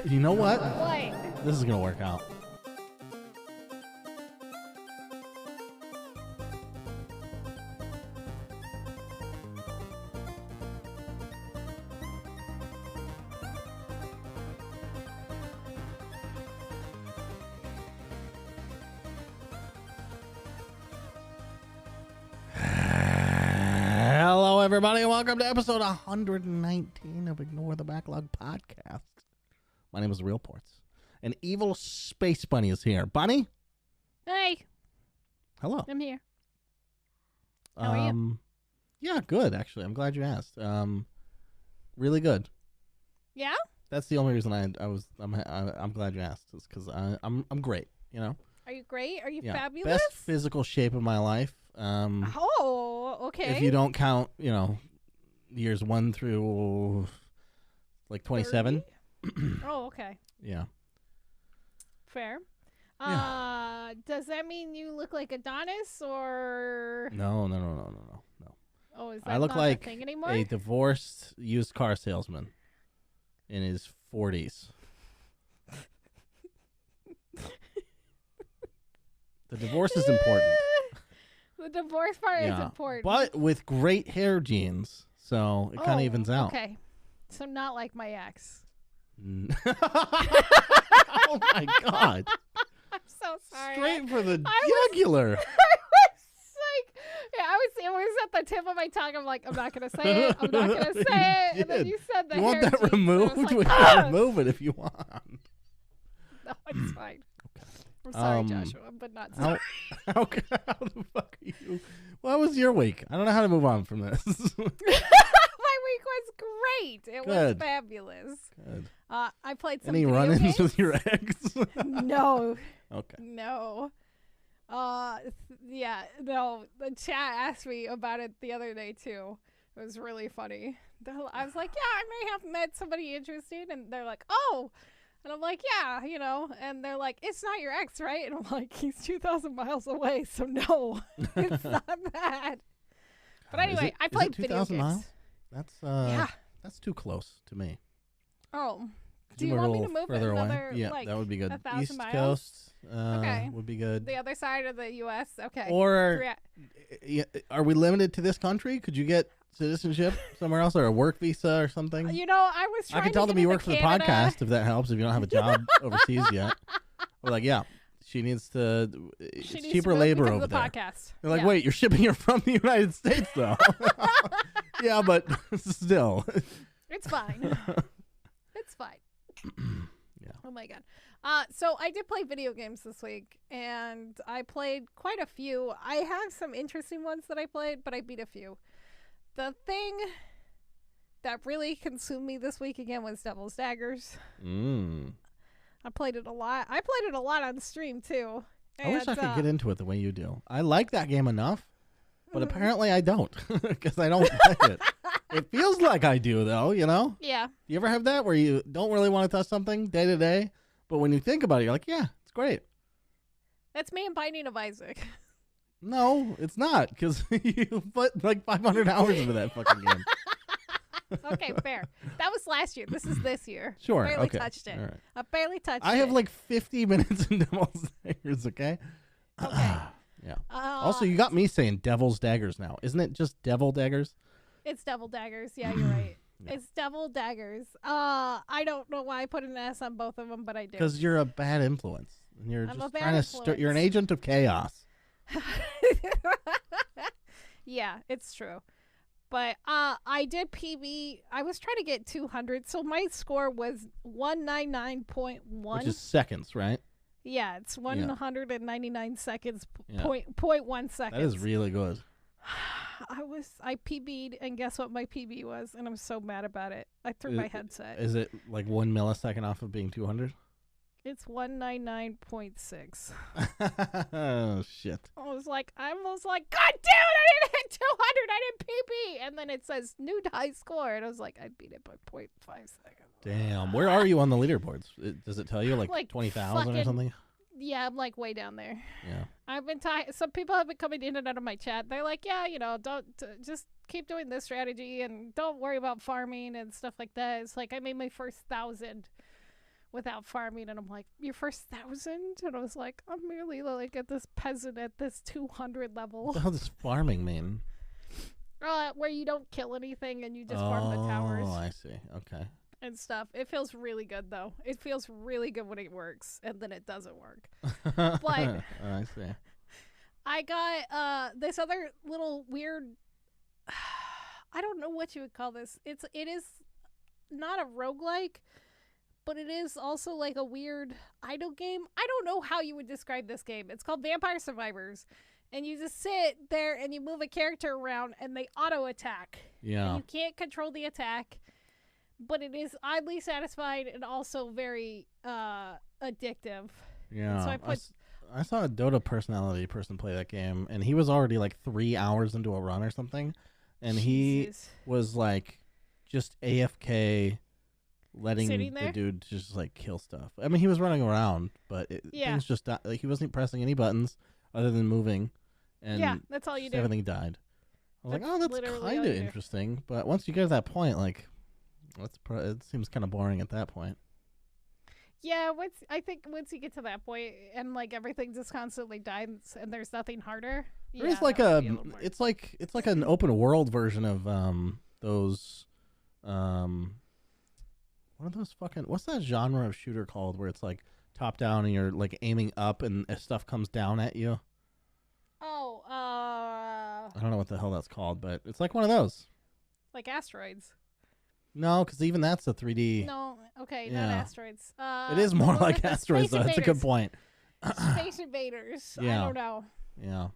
You know what? What? This is going to work out. Hello, everybody, and welcome to episode 119 of Ignore the Backlog podcast. My name is TheRealPortz, and EvilSpaceBunny is here. Bunny? Hey. Hello. I'm here. How are you? Yeah, good, actually. I'm glad you asked. Really good. Yeah? That's the only reason I'm glad you asked, is because I'm great, you know? Are you great? Are you Yeah. fabulous? Best physical shape of my life. Oh, okay. If you don't count, years 1 through like 27. Oh, okay. Yeah. Fair. Yeah. Does that mean you look like Adonis or? No. Oh, is that I look not like the thing anymore? a divorced used car salesman in his 40s. The divorce is important. The divorce part is important. But with great hair genes, so it kind of evens out. Okay. So not like my ex. Oh my God. I'm so sorry. Straight for the I jugular. was like, it was at the tip of my tongue. I'm like, I'm not going to say it. I'm not going to say it. And then you said the You hair want that genes, removed? and I We was can like, remove it if you want. No, it's fine. Okay. I'm sorry, Joshua, but not sorry. How the fuck are you? What was your week? I don't know how to move on from this. My week was great. It was Good. fabulous. Good. I played some Any video run-ins games. with your ex? No. Okay. No. Yeah, no. The chat asked me about it the other day, too. It was really funny. I was like, yeah, I may have met somebody interesting. And they're like, oh. And I'm like, yeah, and they're like, it's not your ex, right? And I'm like, he's 2,000 miles away, so no, it's not that. But anyway, I played video games. Miles? That's too close to me. Oh, Could do you move want a me to little move further another, away? Yeah, like, that would be good. 1,000 East miles? Coast Okay. would be good. The other side of the U.S.? Okay. Or are we limited to this country? Could you get citizenship somewhere else, or a work visa or something? I was trying I can tell to them get you into work for the Canada. podcast if that helps. If you don't have a job overseas yet, we're like, yeah, she needs to. It's She needs cheaper to move labor because over of the there. podcast. They're like, Yeah. wait, you're shipping her from the United States though? Yeah, but still, It's fine. It's fine. Yeah. Oh my God. So I did play video games this week, and I played quite a few. I have some interesting ones that I played, but I beat a few. The thing that really consumed me this week again was Daggers. I played it a lot. I played it a lot on stream too. I wish I could get into it the way you do. I like that game enough, but apparently I don't, because I don't like it. It feels like I do, though, Yeah. You ever have that where you don't really want to touch something day to day, but when you think about it, you're like, yeah, it's great. That's me and Binding of Isaac. No, it's not, because you put like 500 hours into that fucking game. Okay, fair. That was last year. This is this year. Sure. Barely Okay. touched it. All right. I barely touched it. I have like 50 minutes in Devil's Daggers, okay? Okay. Yeah. Also, you got me saying Devil's Daggers now. Isn't it just Devil Daggers? It's Devil Daggers. Yeah, you're right. Yeah. It's Devil Daggers. I don't know why I put an S on both of them, but I do. Because you're a bad influence. And you're I'm a just bad trying to stir. You're an agent of chaos. Yeah, it's true. But I did PB. I was trying to get 200, so my score was 199.1. Which is seconds, right? Yeah, it's 199 seconds, Yeah. 0.1 seconds. That is really good. I PB'd, and guess what my PB was? And I'm so mad about it. I threw my headset. Is it like 1 millisecond off of being 200? It's 199.6. Oh, shit. I was like, God damn it, I didn't hit 200, I didn't PB. And then it says new high score. And I was like, I beat it by 0.5 seconds. Damn. Where are you on the leaderboards? Does it tell you like 20,000 or fucking something? Yeah, I'm like way down there. Yeah. I've been some people have been coming in and out of my chat. They're like, yeah, don't just keep doing this strategy and don't worry about farming and stuff like that. It's like I made my first 1,000 without farming, and I'm like, your first 1,000? And I was like, I'm merely like at this peasant at this 200 level. What the hell does farming mean? Where you don't kill anything and you just farm the towers. Oh, I see. Okay. And stuff. It feels really good though. It feels really good when it works, and then it doesn't work. But I see. I got this other little weird. I don't know what you would call this. It is not a roguelike, but it is also like a weird idle game. I don't know how you would describe this game. It's called Vampire Survivors. And you just sit there and you move a character around and they auto attack. Yeah. And you can't control the attack, but it is oddly satisfying and also very addictive. Yeah. So I saw a Dota personality person play that game, and he was already like 3 hours into a run or something. And Jesus. He was like just AFK, letting Sitting the there? dude just like kill stuff. I mean, he was running around, but things just like he wasn't pressing any buttons other than moving. And yeah, that's all you do. everything died. I was like, oh, that's literally all kind you of do. interesting. But once you get to that point, like, it seems kind of boring at that point. Yeah, I think once you get to that point and like everything just constantly dies and there's nothing harder. There's like it's like an open world version of those what are those fucking, what's that genre of shooter called where it's like top down and you're like aiming up and stuff comes down at you? Oh, I don't know what the hell that's called, but it's like one of those. like asteroids. No, because even that's a 3D. No, okay, Yeah. not asteroids. It is more what like was it? asteroids, though. That's a good point. Space Invaders. Yeah. I don't know. Yeah.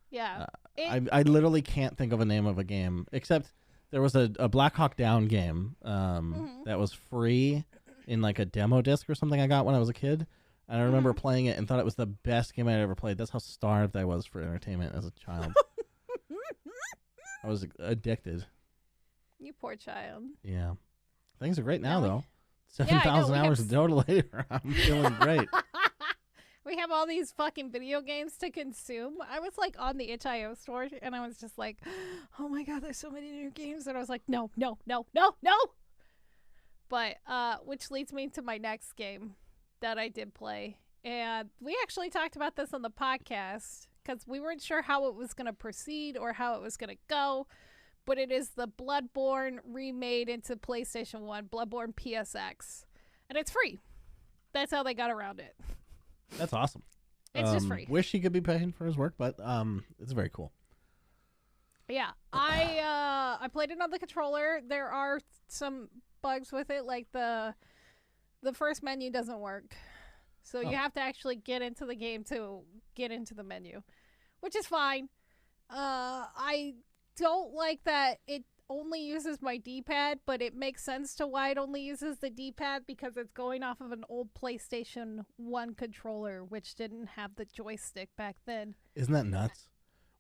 Yeah. I literally can't think of a name of a game, except there was a Black Hawk Down game that was free in like a demo disc or something I got when I was a kid. And I remember playing it and thought it was the best game I'd ever played. That's how starved I was for entertainment as a child. I was addicted. You poor child. Yeah. Things are great now, Yeah, though. Yeah, I know, 7,000 we have hours of Dota later. I'm feeling great. We have all these fucking video games to consume. I was like on the itch.io store and I was just like, oh my god, there's so many new games. And I was like, no. But which leads me to my next game that I did play. And we actually talked about this on the podcast because we weren't sure how it was going to proceed or how it was going to go. But it is the Bloodbourne remade into PlayStation 1, Bloodbourne PSX. And it's free. That's how they got around it. That's awesome. It's just free. Wish he could be paying for his work, but it's very cool. Yeah, I played it on the controller. There are some bugs with it, like the first menu doesn't work. So you have to actually get into the game to get into the menu, which is fine. I don't like that it only uses my D-pad, but it makes sense to why it only uses the D-pad because it's going off of an old PlayStation 1 controller, which didn't have the joystick back then. Isn't that nuts?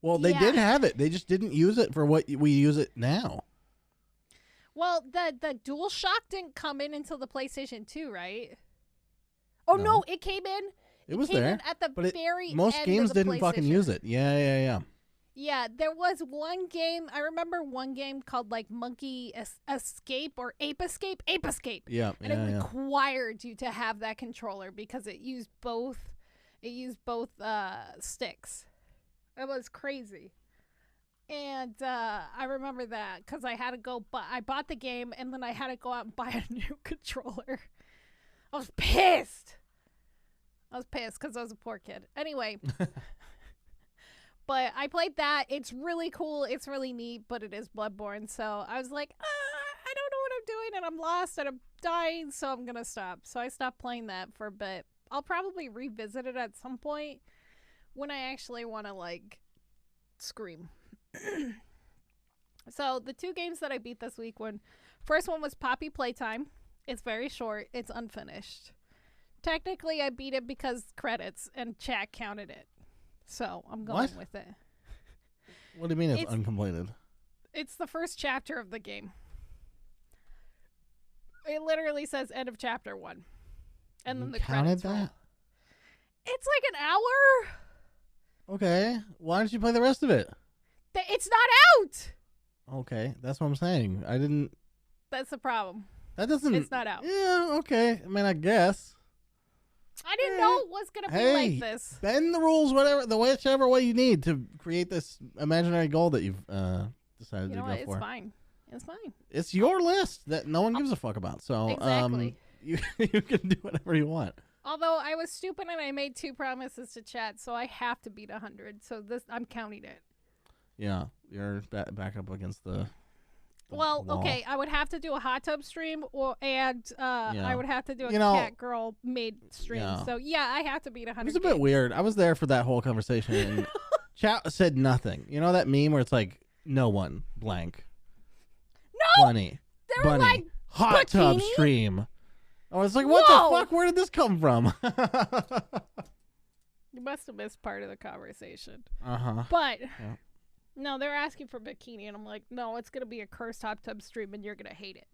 Well, they did have it. They just didn't use it for what we use it now. Well, the DualShock didn't come in until the PlayStation 2, right? Oh, no, it came in. It was came there. in at the very most end games of the didn't fucking PlayStation. use it. Yeah. Yeah, there was one game. I remember one game called like Monkey Escape or Ape Escape. Ape Escape. Yeah. And it required you to have that controller because it used both. It used both sticks. It was crazy. And I remember that because I had to go. But I bought the game and then I had to go out and buy a new controller. I was pissed. Because I was a poor kid. Anyway. But I played that. It's really cool. It's really neat, but it is Bloodborne. So I was like, I don't know what I'm doing, and I'm lost, and I'm dying, so I'm going to stop. So I stopped playing that for a bit. I'll probably revisit it at some point when I actually want to, like, scream. So the two games that I beat this week, first one was Poppy Playtime. It's very short. It's unfinished. Technically, I beat it because credits and chat counted it. So I'm going with it. What do you mean it's uncompleted? It's the first chapter of the game. It literally says end of chapter 1. And then the credits roll. It's like an hour. Okay. Why didn't you play the rest of it? It's not out. Okay. That's what I'm saying. I didn't. That's the problem. That doesn't. It's not out. Yeah, okay. I mean, I guess. I didn't know it was gonna be like this. Bend the rules, whichever way you need to create this imaginary goal that you've decided to go for. It's fine. It's fine. It's your list that no one gives a fuck about. So exactly. You can do whatever you want. Although I was stupid and I made 2 promises to chat, so I have to beat 100. So I'm counting it. Yeah, you're back up against the well, wall. okay, I would have to do a hot tub stream, I would have to do a cat girl made stream. Yeah. So yeah, I have to beat 100. It was a bit weird. I was there for that whole conversation, and chat said nothing. You know that meme where it's like, no one blank. No, Bunny. They were like hot tub stream. I was like, what the fuck? Where did this come from? You must have missed part of the conversation. Uh-huh. But no, they're asking for bikini, and I'm like, no, it's gonna be a cursed hot tub stream, and you're gonna hate it.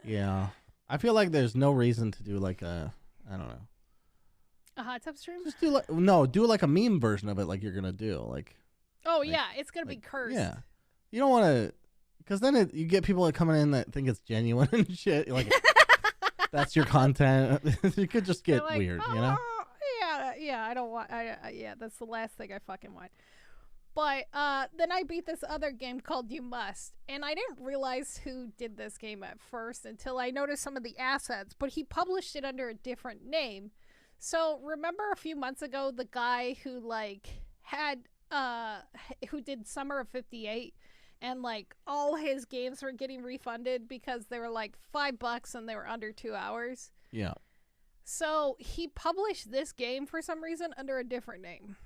Yeah, I feel like there's no reason to do like I don't know, a hot tub stream. Just do like a meme version of it, like you're gonna do like. Oh yeah, it's gonna be cursed. Yeah, you don't want to, because then you get people coming in that think it's genuine and shit. Like that's your content. It could just get like, weird, you know. Yeah, I don't want. Yeah, that's the last thing I fucking want. But then I beat this other game called You Must, and I didn't realize who did this game at first until I noticed some of the assets. But he published it under a different name. So remember a few months ago, the guy who who did Summer of '58, and like all his games were getting refunded because they were like $5 and they were under 2 hours. Yeah. So he published this game for some reason under a different name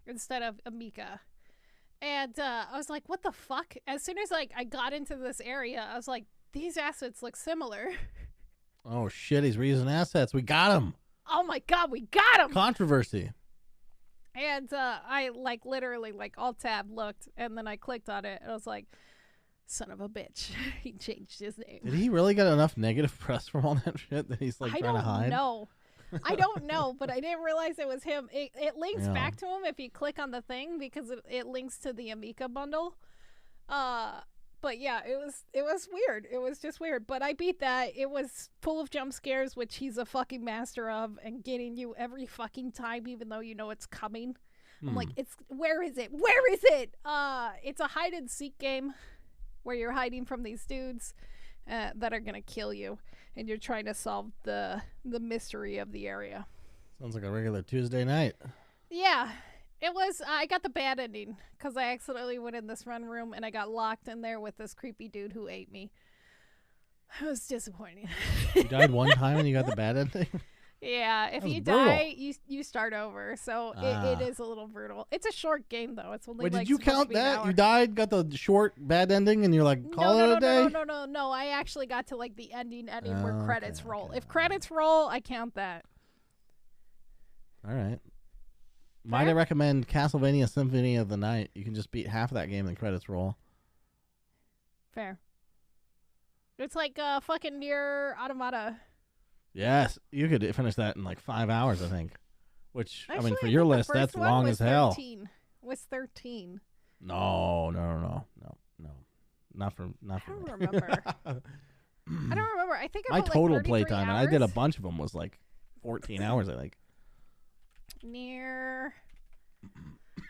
instead of Amica. And I was like, what the fuck? As soon as I got into this area, I was like, these assets look similar. Oh shit, he's reusing assets. We got him. Oh my god, we got him. Controversy. And I literally alt-tab looked, and then I clicked on it, and I was like, son of a bitch. He changed his name. Did he really get enough negative press from all that shit that he's trying to hide? I don't know, but I didn't realize it was him. It links back to him if you click on the thing, because it links to the Amica bundle. But yeah, it was weird. It was just weird. But I beat that. It was full of jump scares, which he's a fucking master of, and getting you every fucking time, even though you know it's coming. I'm like, where is it? Where is it? It's a hide and seek game where you're hiding from these dudes that are gonna kill you, and you're trying to solve the mystery of the area. Sounds like a regular Tuesday night. Yeah, it was. I got the bad ending because I accidentally went in this run room and I got locked in there with this creepy dude who ate me. It was disappointing. You died one time and you got the bad ending? Yeah, if you die, you start over. So it is a little brutal. It's a short game, though. It's only. Wait, did you count that? You died, got the short bad ending, and you're like, call it a day? No. I actually got to the ending where credits roll. Okay. If credits roll, I count that. All right. Might I recommend Castlevania Symphony of the Night? You can just beat half of that game and credits roll. Fair. It's like fucking Nier Automata. Yes, you could finish that in 5 hours, I think. Which, actually, I mean, for your list, that's long as hell. 13. Was 13. No. Not for I don't remember. I don't remember. I think I my put total playtime, and I did a hours. bunch of them, was 14 hours, I think. Nier.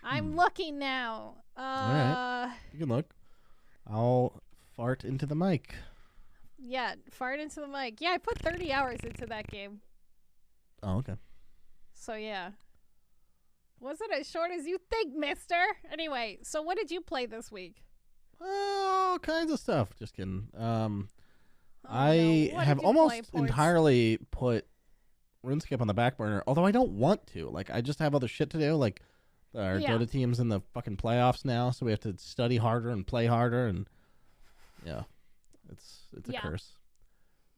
I'm looking now. All right. You can look. I'll fart into the mic. Yeah, fart into the mic. Yeah, I put 30 hours into that game. Oh, okay. So, yeah. Wasn't as short as you think, mister. Anyway, so what did you play this week? All kinds of stuff. Just kidding. I have almost entirely put RuneScape on the back burner, although I don't want to. I just have other shit to do. Our Dota team's in the fucking playoffs now, so we have to study harder and play harder, and yeah. It's a curse.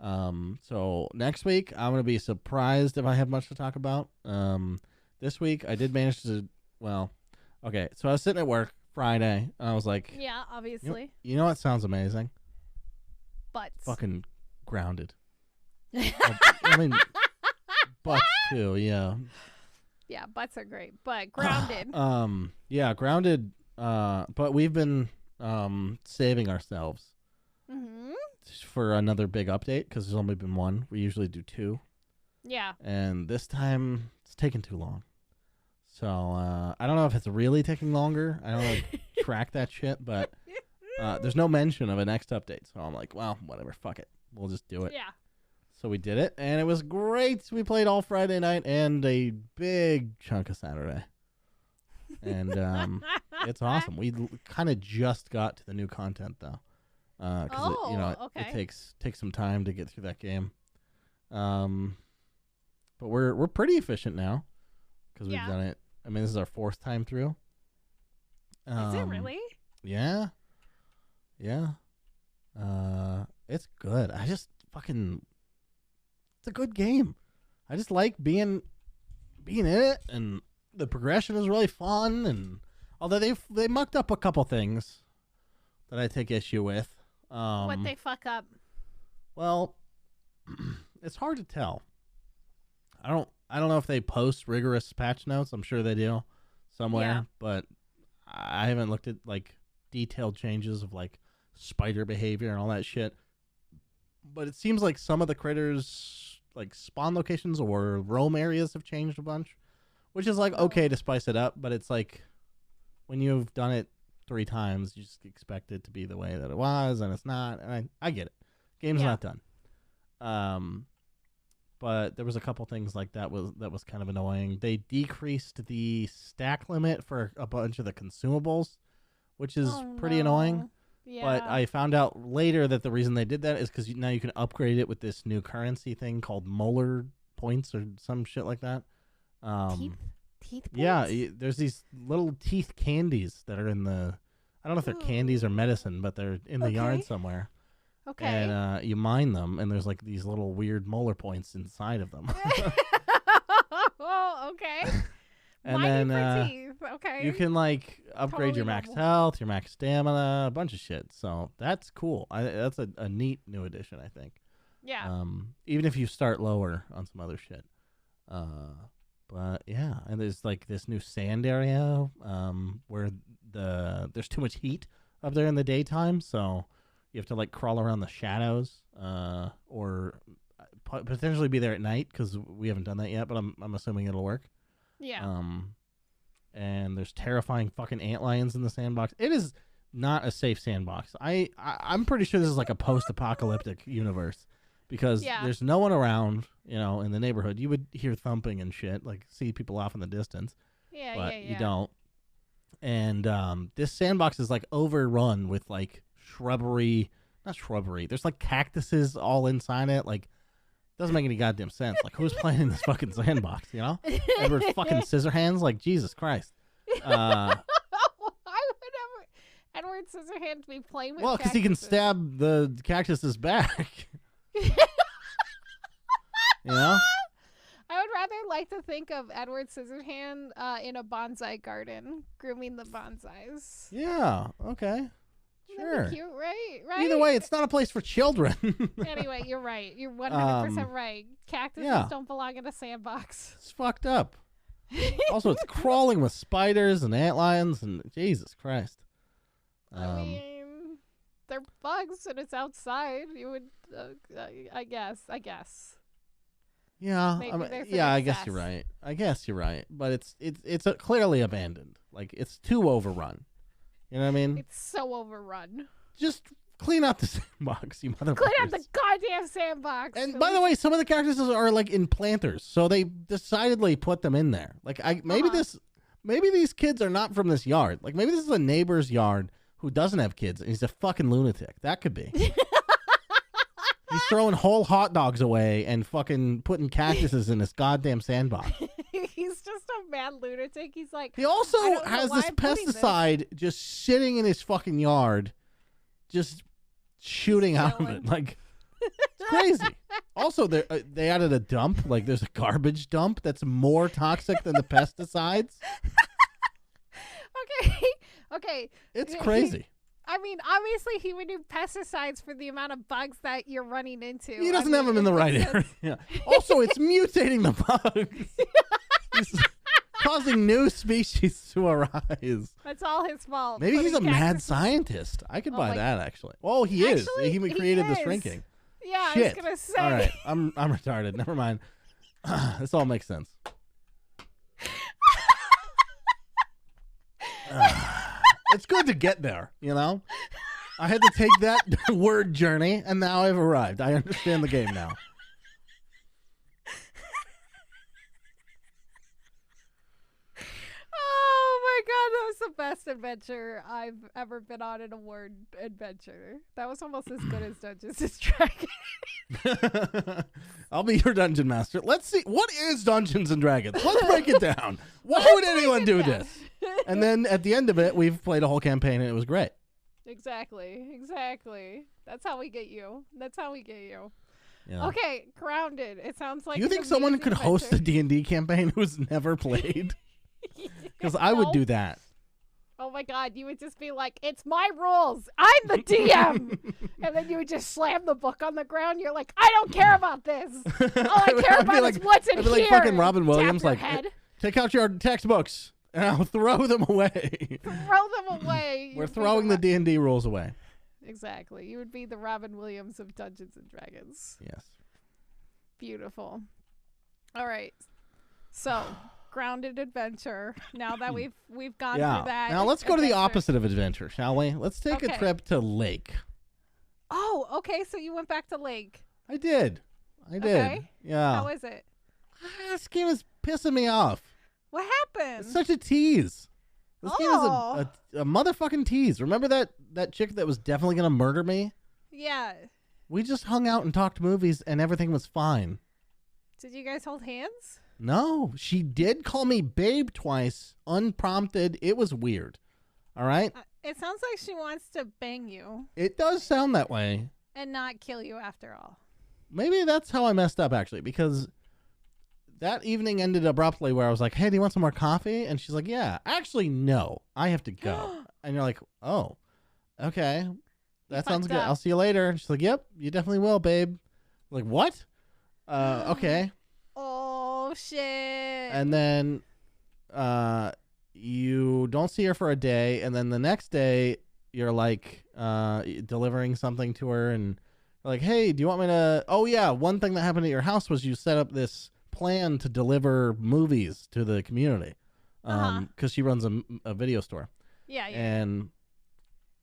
So next week I'm gonna be surprised if I have much to talk about. This week I did manage to. Well, okay. So I was sitting at work Friday, and I was like, yeah, obviously. You know what sounds amazing? Butts. Fucking Grounded. I mean, butts too. Yeah. Yeah, butts are great, but Grounded. Yeah, Grounded. But we've been saving ourselves. Mm-hmm. for another big update because there's only been one. We usually do 2. Yeah. And this time it's taking too long. So I don't know if it's really taking longer. I don't like track that shit, but there's no mention of a next update. So I'm like, well, whatever, fuck it. We'll just do it. Yeah. So we did it, and it was great. We played all Friday night and a big chunk of Saturday. And it's awesome. We kind of just got to the new content, though. Because it takes some time to get through that game. But we're pretty efficient now because we've done it. I mean, this is our 4th time through. Is it really? Yeah. Yeah. It's good. It's a good game. I just like being in it, and the progression is really fun. And although they mucked up a couple things that I take issue with. What they fuck up? Well, it's hard to tell. I don't know if they post rigorous patch notes. I'm sure they do somewhere, but I haven't looked at like detailed changes of like spider behavior and all that shit. But it seems like some of the critters, like spawn locations or roam areas, have changed a bunch, which is like okay to spice it up. But it's like when you've done it 3 times, you just expect it to be the way that it was, and it's not. And I get it. Game's not done. But there was a couple things like that was kind of annoying. They decreased the stack limit for a bunch of the consumables, which is pretty annoying. Yeah. But I found out later that the reason they did that is because now you can upgrade it with this new currency thing called molar points or some shit like that. Teeth points? Yeah, there's these little teeth candies that are in the... I don't know if they're candies or medicine, but they're in the yard somewhere. Okay. And you mine them, and there's like these little weird molar points inside of them. Oh, okay. And Mining then for teeth. Okay. you can like upgrade your max health, your max stamina, a bunch of shit. So that's cool. That's a neat new addition, I think. Yeah. Even if you start lower on some other shit. But yeah, and there's like this new sand area where there's too much heat up there in the daytime, so you have to like crawl around the shadows, or potentially be there at night because we haven't done that yet. But I'm assuming it'll work. Yeah. And there's terrifying fucking antlions in the sandbox. It is not a safe sandbox. I'm pretty sure this is like a post-apocalyptic universe because there's no one around, in the neighborhood. You would hear thumping and shit, like see people off in the distance. Yeah, but you don't. And this sandbox is like overrun with like not shrubbery. There's like cactuses all inside it. Like, doesn't make any goddamn sense. Like, who's playing in this fucking sandbox, Edward fucking Scissorhands? Like, Jesus Christ. Why would Edward Scissorhands be playing with well, because he can stab the cactus's back. I would rather like to think of Edward Scissorhand in a bonsai garden, grooming the bonsais. Yeah, okay. Sure. That'd be cute, right? Either way, it's not a place for children. Anyway, you're right. You're 100% right. Cactuses don't belong in a sandbox. It's fucked up. Also, it's crawling with spiders and antlions, and Jesus Christ. I mean, they're bugs, and it's outside. You would, I guess. Yeah, I guess you're right. But it's clearly abandoned. Like, it's too overrun. You know what I mean? It's so overrun. Just clean out the sandbox, you motherfuckers. Clean out the goddamn sandbox. And by the way, some of the cactuses are like in planters, so they decidedly put them in there. Like, maybe these kids are not from this yard. Like, maybe this is a neighbor's yard who doesn't have kids, and he's a fucking lunatic. That could be. He's throwing whole hot dogs away and fucking putting cactuses in this goddamn sandbox. He's just a mad lunatic. He's like, he also has this pesticide just sitting in his fucking yard, just shooting out of it. Like, it's crazy. Also, they added a dump. Like, there's a garbage dump that's more toxic than the pesticides. Okay. It's crazy. I mean, obviously, he would do pesticides for the amount of bugs that you're running into. He doesn't have them in the right area. Also, it's mutating the bugs. He's causing new species to arise. That's all his fault. Maybe he's a mad cactuses- scientist. I could buy that actually. Oh, he is. Actually, He created the is. shrinking. Yeah, Shit. I was gonna say. All right, I'm retarded. Never mind. This all makes sense. It's good to get there, you know? I had to take that word journey, and now I've arrived. I understand the game now. Oh my god, that was the best adventure I've ever been on in a word adventure. That was almost as good as Dungeons and Dragons. I'll be your dungeon master. Let's see. What is Dungeons and Dragons? Let's break it down. Why would anyone do this? And then at the end of it, we've played a whole campaign, and it was great. Exactly. That's how we get you. Yeah. Okay, Grounded. It sounds like Do you think someone could host a D&D campaign who's never played? Because I would do that. Oh my god, you would just be like, it's my rules. I'm the DM. And then you would just slam the book on the ground. You're like, I don't care about this. All I care about is what's in I'd here. be like fucking Robin Williams, Tap your like, head. take out your textbooks and I'll throw them away. Throw them away. We're throwing the D&D rules away. Exactly. You would be the Robin Williams of Dungeons and Dragons. Yes. Beautiful. All right. So, Grounded adventure. Now that we've gone through that. Now let's go to the adventure. opposite of adventure, shall we? Let's take a Okay. trip to lake. Oh, okay. So you went back to Lake. I did. Okay. Yeah. How is it? This game is pissing me off. What happened? It's such a tease. This game is Oh. a motherfucking tease. Remember that chick that was definitely going to murder me? Yeah. We just hung out and talked movies and everything was fine. Did you guys hold hands? No, she did call me babe twice, unprompted. It was weird. All right? It sounds like she wants to bang you It does sound that way. and not kill you after all. Maybe that's how I messed up, actually, because that evening ended abruptly where I was like, hey, do you want some more coffee? And she's like, yeah. Actually, no. I have to go. And you're like, oh, okay. That sounds fucked good. up. I'll see you later. And she's like, yep, you definitely will, babe. I'm like, what? Okay. Oh, shit. And then you don't see her for a day, and then the next day you're like delivering something to her, and you're like, hey, do you want me to... Oh yeah, one thing that happened at your house was you set up this plan to deliver movies to the community, because she runs a video store. Yeah. And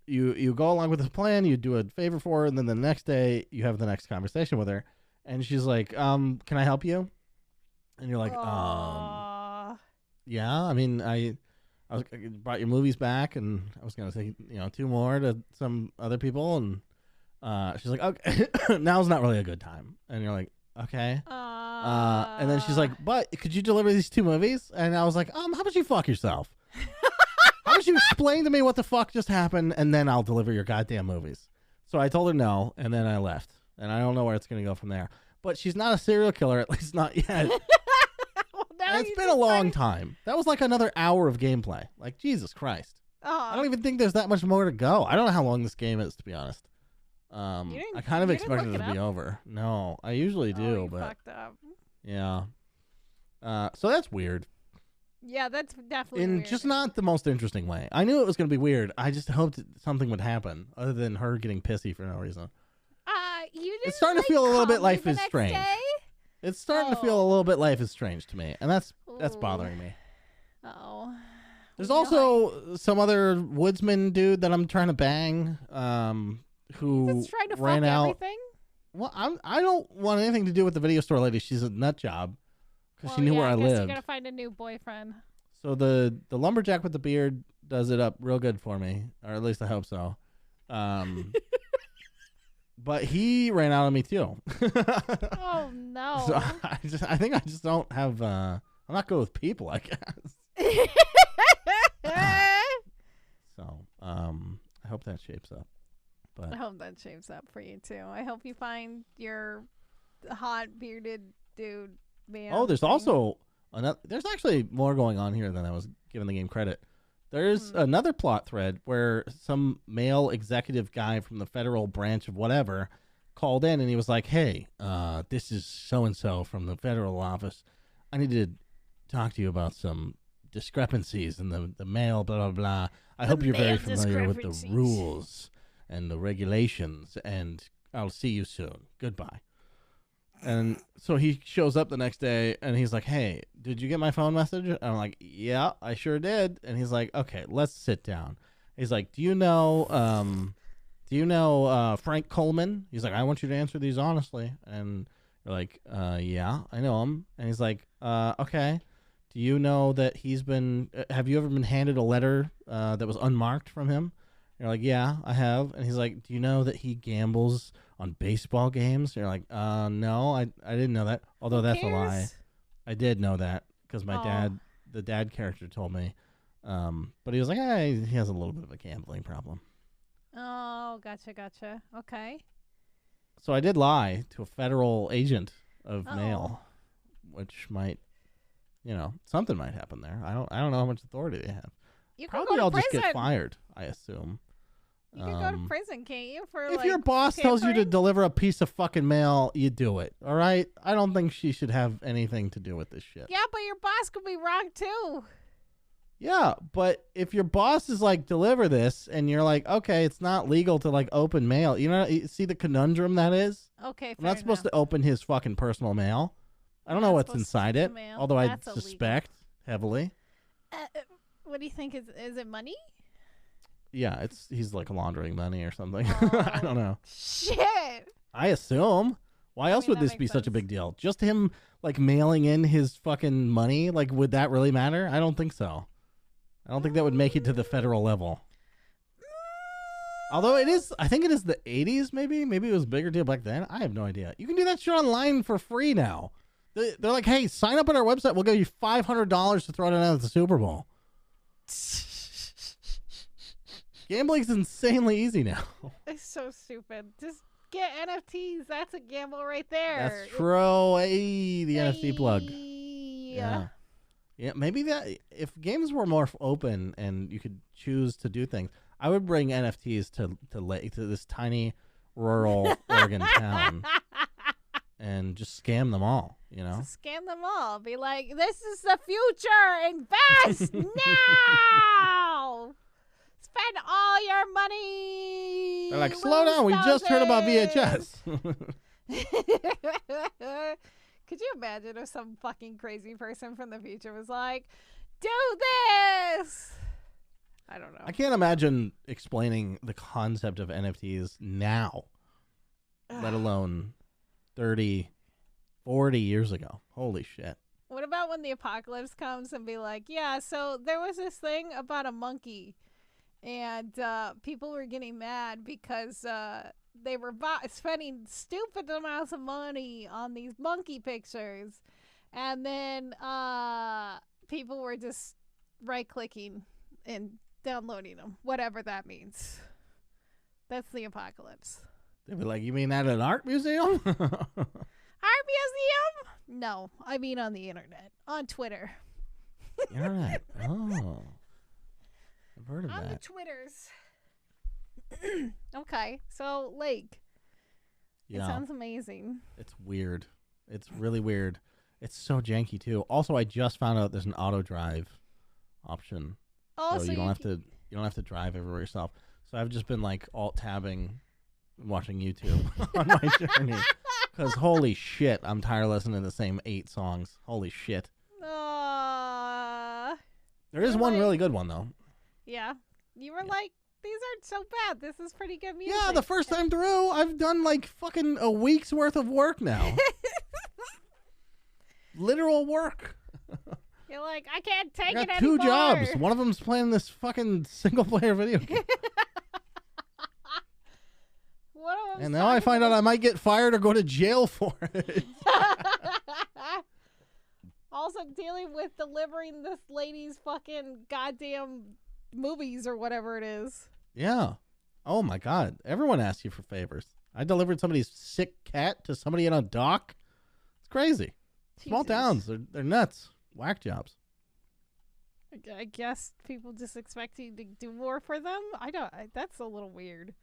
you go along with this plan, you do a favor for her, and then the next day you have the next conversation with her, and she's like, can I help you? And you're like, yeah, I mean, I brought your movies back, and I was gonna say, 2 more to some other people, and she's like, okay, now's not really a good time, and you're like, okay, and then she's like, but could you deliver these 2 movies? And I was like, how about you fuck yourself? How about you explain to me what the fuck just happened, and then I'll deliver your goddamn movies. So I told her no, and then I left, and I don't know where it's gonna go from there. But she's not a serial killer, at least not yet. And it's been a long time. That was like another hour of gameplay. Like, Jesus Christ. I don't even think there's that much more to go. I don't know how long this game is, to be honest. I kind of expected it to be over. No, I usually do, you but fucked up. yeah. So that's weird. Yeah, that's definitely In weird. just not the most interesting way. I knew it was going to be weird. I just hoped something would happen other than her getting pissy for no reason. You didn't, It's starting to feel a little bit life is strange. Day? It's starting to feel a little bit life is strange to me, and that's Ooh. bothering me. Oh. There's also some other woodsman dude that I'm trying to bang, who Just trying to ran fuck out. everything? Well, I don't want anything to do with the video store lady. She's a nut job because she knew where I guess you lived. gotta find a new boyfriend. So the lumberjack with the beard does it up real good for me, or at least I hope so. But he ran out on me too. Oh no. So I think I just don't have. I'm not good with people, I guess. So I hope that shapes up. But I hope that shapes up for you too. I hope you find your hot bearded dude man. oh, there's thing. also another. There's actually more going on here than I was giving the game credit. There's another plot thread where some male executive guy from the federal branch of whatever called in, and he was like, hey, this is so-and-so from the federal office. I need to talk to you about some discrepancies in the mail, blah, blah, blah. I hope you're very familiar with the rules and the regulations, and I'll see you soon. Goodbye. And so he shows up the next day, and he's like, hey, did you get my phone message? And I'm like, yeah, I sure did. And he's like, okay, let's sit down. He's like, do you know Frank Coleman? He's like, I want you to answer these honestly. And you're like, yeah, I know him. And he's like, okay. Do you know that have you ever been handed a letter that was unmarked from him? You're like, yeah, I have. And he's like, do you know that he gambles on baseball games? You're like, no, I didn't know that. Although that's a lie. I did know that because the dad character told me. But he was like, hey, he has a little bit of a gambling problem. Oh, gotcha. Okay. So I did lie to a federal agent of mail, which might, something might happen there. I don't know how much authority they have. Probably I'll just get fired, I assume. You can go to prison, can't you? If your boss tells you to deliver a piece of fucking mail, you do it. All right? I don't think she should have anything to do with this shit. Yeah, but your boss could be wrong too. Yeah, but if your boss is like, deliver this, and you're like, okay, it's not legal to like open mail. You see the conundrum that is? Okay, I'm not supposed to open his fucking personal mail. I don't know what's inside it, although I suspect heavily. What do you think? Is it money? Yeah, he's like laundering money or something. Oh, I don't know. Shit. I assume. Why else would this be such a big deal? Just him like mailing in his fucking money? Like, would that really matter? I don't think so. I don't think that would make it to the federal level. Although I think it is the 80s maybe. Maybe it was a bigger deal back then. I have no idea. You can do that shit online for free now. They're like, hey, sign up on our website. We'll give you $500 to throw it out at the Super Bowl. Gambling's insanely easy now. It's so stupid. Just get NFTs. That's a gamble right there. That's true. Hey, the NFT plug. Yeah. Maybe if games were more open and you could choose to do things, I would bring NFTs to this tiny rural Oregon town and just scam them all. Scam them all. Be like, this is the future. Invest now. Spend all your money. They're like, slow down. We just heard about VHS. Could you imagine if some fucking crazy person from the future was like, do this? I don't know. I can't imagine explaining the concept of NFTs now, let alone 30, 40 years ago. Holy shit. What about when the apocalypse comes and be like, yeah, so there was this thing about a monkey. And people were getting mad because they were spending stupid amounts of money on these monkey pictures. And then people were just right-clicking and downloading them, whatever that means. That's the apocalypse. They'd be like, you mean at an art museum? Art museum? No, I mean on the internet. On Twitter. Internet? Oh. I've heard of on that. The Twitters. Okay, so Lake. Yeah. It sounds amazing. It's weird. It's really weird. It's so janky too. Also, I just found out there's an auto drive option. Oh, so you don't have to drive everywhere yourself. So I've just been like alt tabbing, watching YouTube on my journey. Because holy shit, I'm tired of listening to the same 8 songs. Holy shit. There is one really good one though. Yeah. You were like, these aren't so bad. This is pretty good music. Yeah, the first time through, I've done like fucking a week's worth of work now. Literal work. You're like, I can't take it anymore. I got 2 jobs. One of them's playing this fucking single-player video game. And now I find out I might get fired or go to jail for it. Also dealing with delivering this lady's fucking goddamn movies or whatever it is. Yeah. Oh my God. Everyone asks you for favors. I delivered somebody's sick cat to somebody in a dock. It's crazy. Jesus. Small towns. They're nuts. Whack jobs. I guess people just expect you to do more for them. That's a little weird.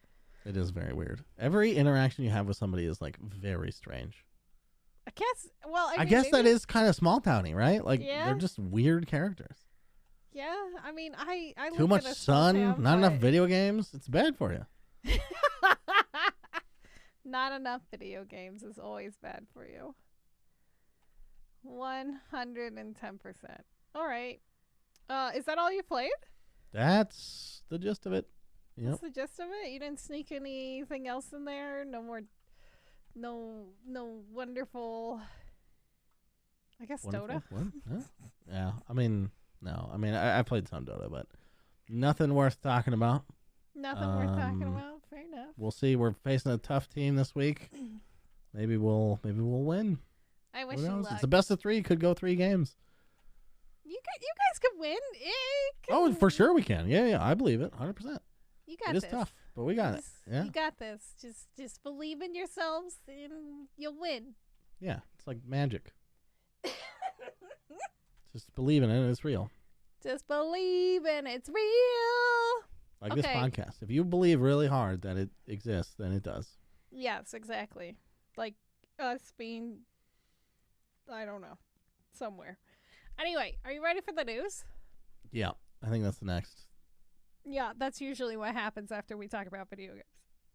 It is very weird. Every interaction you have with somebody is like very strange. I guess. Well, I guess that is kind of small towny, right? Like they're just weird characters. Yeah, I mean, I Too live much in a small sun, town, not enough but- video games. It's bad for you. Not enough video games is always bad for you. 110%. All right. Is that all you played? That's the gist of it. Yep. That's the gist of it? You didn't sneak anything else in there? No more... No wonderful... I guess Wonderful. Dota? What? Huh? Yeah, I mean, no. I mean, I played some Dota, but nothing worth talking about. Nothing worth talking about? Fair enough. We'll see. We're facing a tough team this week. Maybe we'll win. I wish Who you knows? luck. It's a best of 3. Could go 3 games. You guys could win. Oh, for sure we can. Yeah, I believe it. 100%. You got It this. is tough, but we got it. Yeah. You got this. Just believe in yourselves and you'll win. Yeah, it's like magic. Just believe in it. It's real. Just believe in it's real. Like this Okay. podcast. If you believe really hard that it exists, then it does. Yes, exactly. Like us being, I don't know, somewhere. Anyway, are you ready for the news? Yeah, I think that's the next. Yeah, that's usually what happens after we talk about video games.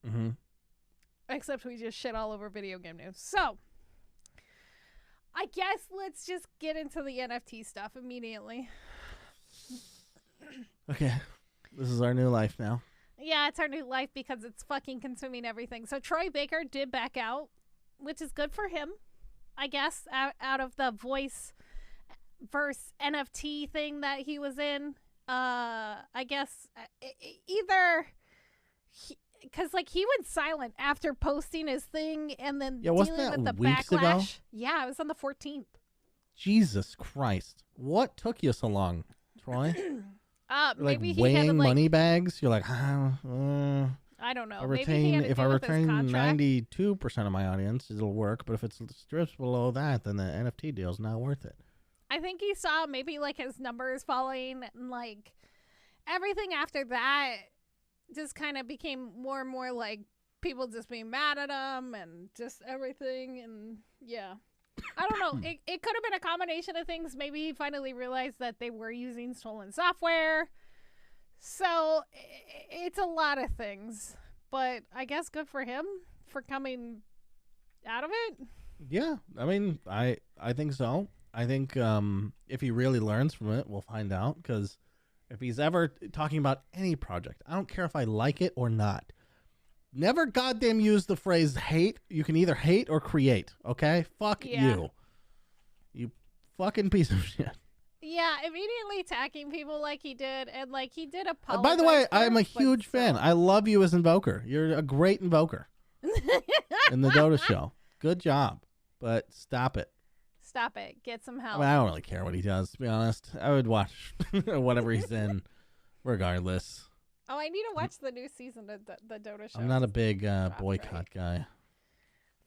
Mm-hmm. Except we just shit all over video game news. So, I guess let's just get into the NFT stuff immediately. Okay, this is our new life now. Yeah, it's our new life because it's fucking consuming everything. So Troy Baker did back out, which is good for him, I guess, out of the voice verse NFT thing that he was in. I guess either because like he went silent after posting his thing and then wasn't dealing that with the weeks backlash. ago? Yeah, it was on the 14th. Jesus Christ. What took you so long, Troy? Like Maybe he weighing had to, like, money bags? You're like, I don't know. I Maybe he had retain, to if I deal with his retain contract. 92% of my audience, it'll work. But if it strips below that, then the NFT deal's not worth it. I think he saw maybe like his numbers falling and like everything after that just kind of became more and more like people just being mad at him and just everything. And yeah, I don't know. It could have been a combination of things. Maybe he finally realized that they were using stolen software. So it's a lot of things, but I guess good for him for coming out of it. Yeah, I mean, I think so. I think if he really learns from it, we'll find out. Because if he's ever talking about any project, I don't care if I like it or not. Never goddamn use the phrase hate. You can either hate or create, okay? Fuck you. You fucking piece of shit. Yeah, immediately attacking people like he did, and like he did apologize. By the way, for I'm a it, but huge fan. still. I love you as Invoker. You're a great Invoker in the Dota show. Good job. But stop it. Stop it. Get some I help. mean, I don't really care what he does, to be honest. I would watch whatever he's in, regardless. Oh, I need to watch the new season of the Dota show. I'm not a big Dropped, boycott right? guy.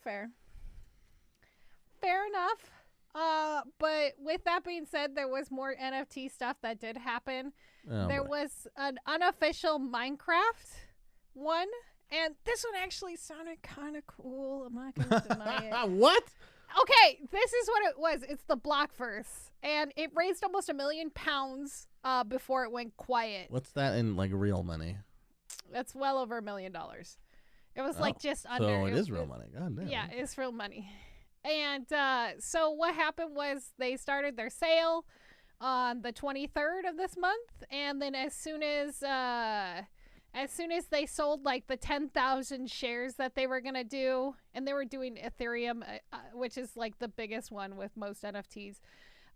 Fair enough. But with that being said, there was more NFT stuff that did happen. Oh, There boy. was an unofficial Minecraft one, and this one actually sounded kind of cool. I'm not going to deny it. What? Okay, this is what it was. It's the Blockverse, and it raised almost £1 million before it went quiet. What's that in like real money? That's well over $1 million. It was like just under. So it is real money. God damn. Yeah, it's real money. And so what happened was they started their sale on the 23rd of this month, and then as soon as they sold like the 10,000 shares that they were going to do, and they were doing Ethereum, which is like the biggest one with most NFTs.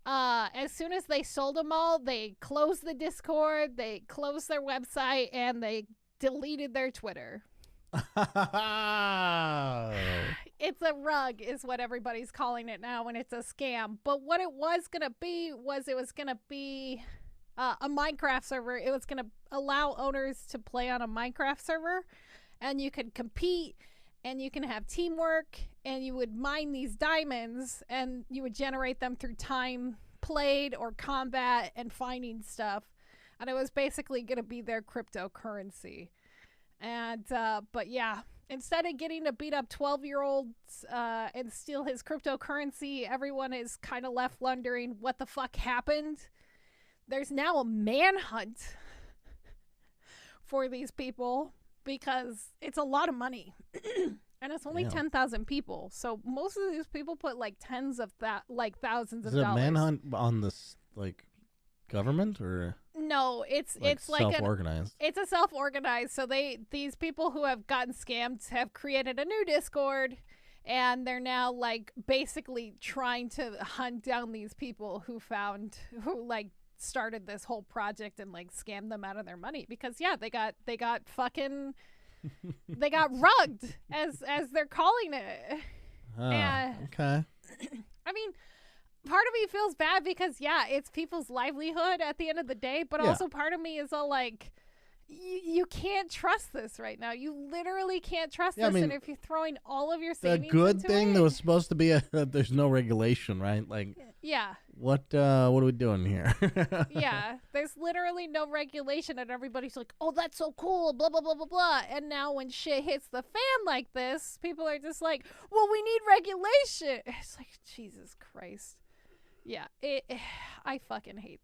As soon as they sold them all, they closed the Discord, they closed their website, and they deleted their Twitter. It's a rug is what everybody's calling it now, and it's a scam. But what it was going to be was it was going to be a Minecraft server. It was going to allow owners to play on a Minecraft server, and you could compete, and you can have teamwork, and you would mine these diamonds, and you would generate them through time played or combat and finding stuff. And it was basically going to be their cryptocurrency. And but yeah, instead of getting to beat up 12-year-olds and steal his cryptocurrency, everyone is kind of left wondering what the fuck happened. there's now a manhunt for these people because it's a lot of money. And it's only 10,000 people. So most of these people put like thousands of dollars. Is it a manhunt on this like government or? No, it's like self-organized. It's a self-organized. So these people who have gotten scammed have created a new Discord, and they're now like basically trying to hunt down these people who like started this whole project and like scammed them out of their money because they got fucking they got rugged as they're calling it. Okay. I mean, part of me feels bad because it's people's livelihood at the end of the day, but also part of me is all like, you can't trust this right now. You literally can't trust this. I mean, and if you're throwing all of your savings the good into thing it, that was supposed to be there's no regulation, right? Like, what are we doing here? There's literally no regulation, and everybody's like, oh, that's so cool, blah blah blah blah blah. And now when shit hits the fan like this, people are just like, well, we need regulation. It's like, Jesus Christ. I fucking hate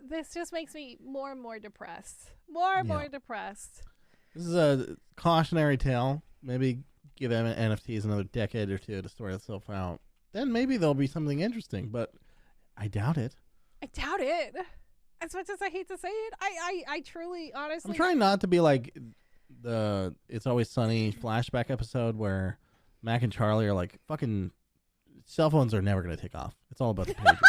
this. Just makes me more and more depressed. More depressed. This is a cautionary tale. Maybe give NFTs another decade or two to sort itself out. Then maybe there'll be something interesting, but I doubt it. As much as I hate to say it, I truly, honestly... I'm trying not to be like the It's Always Sunny flashback episode where Mac and Charlie are like, fucking cell phones are never going to take off. It's all about the pages.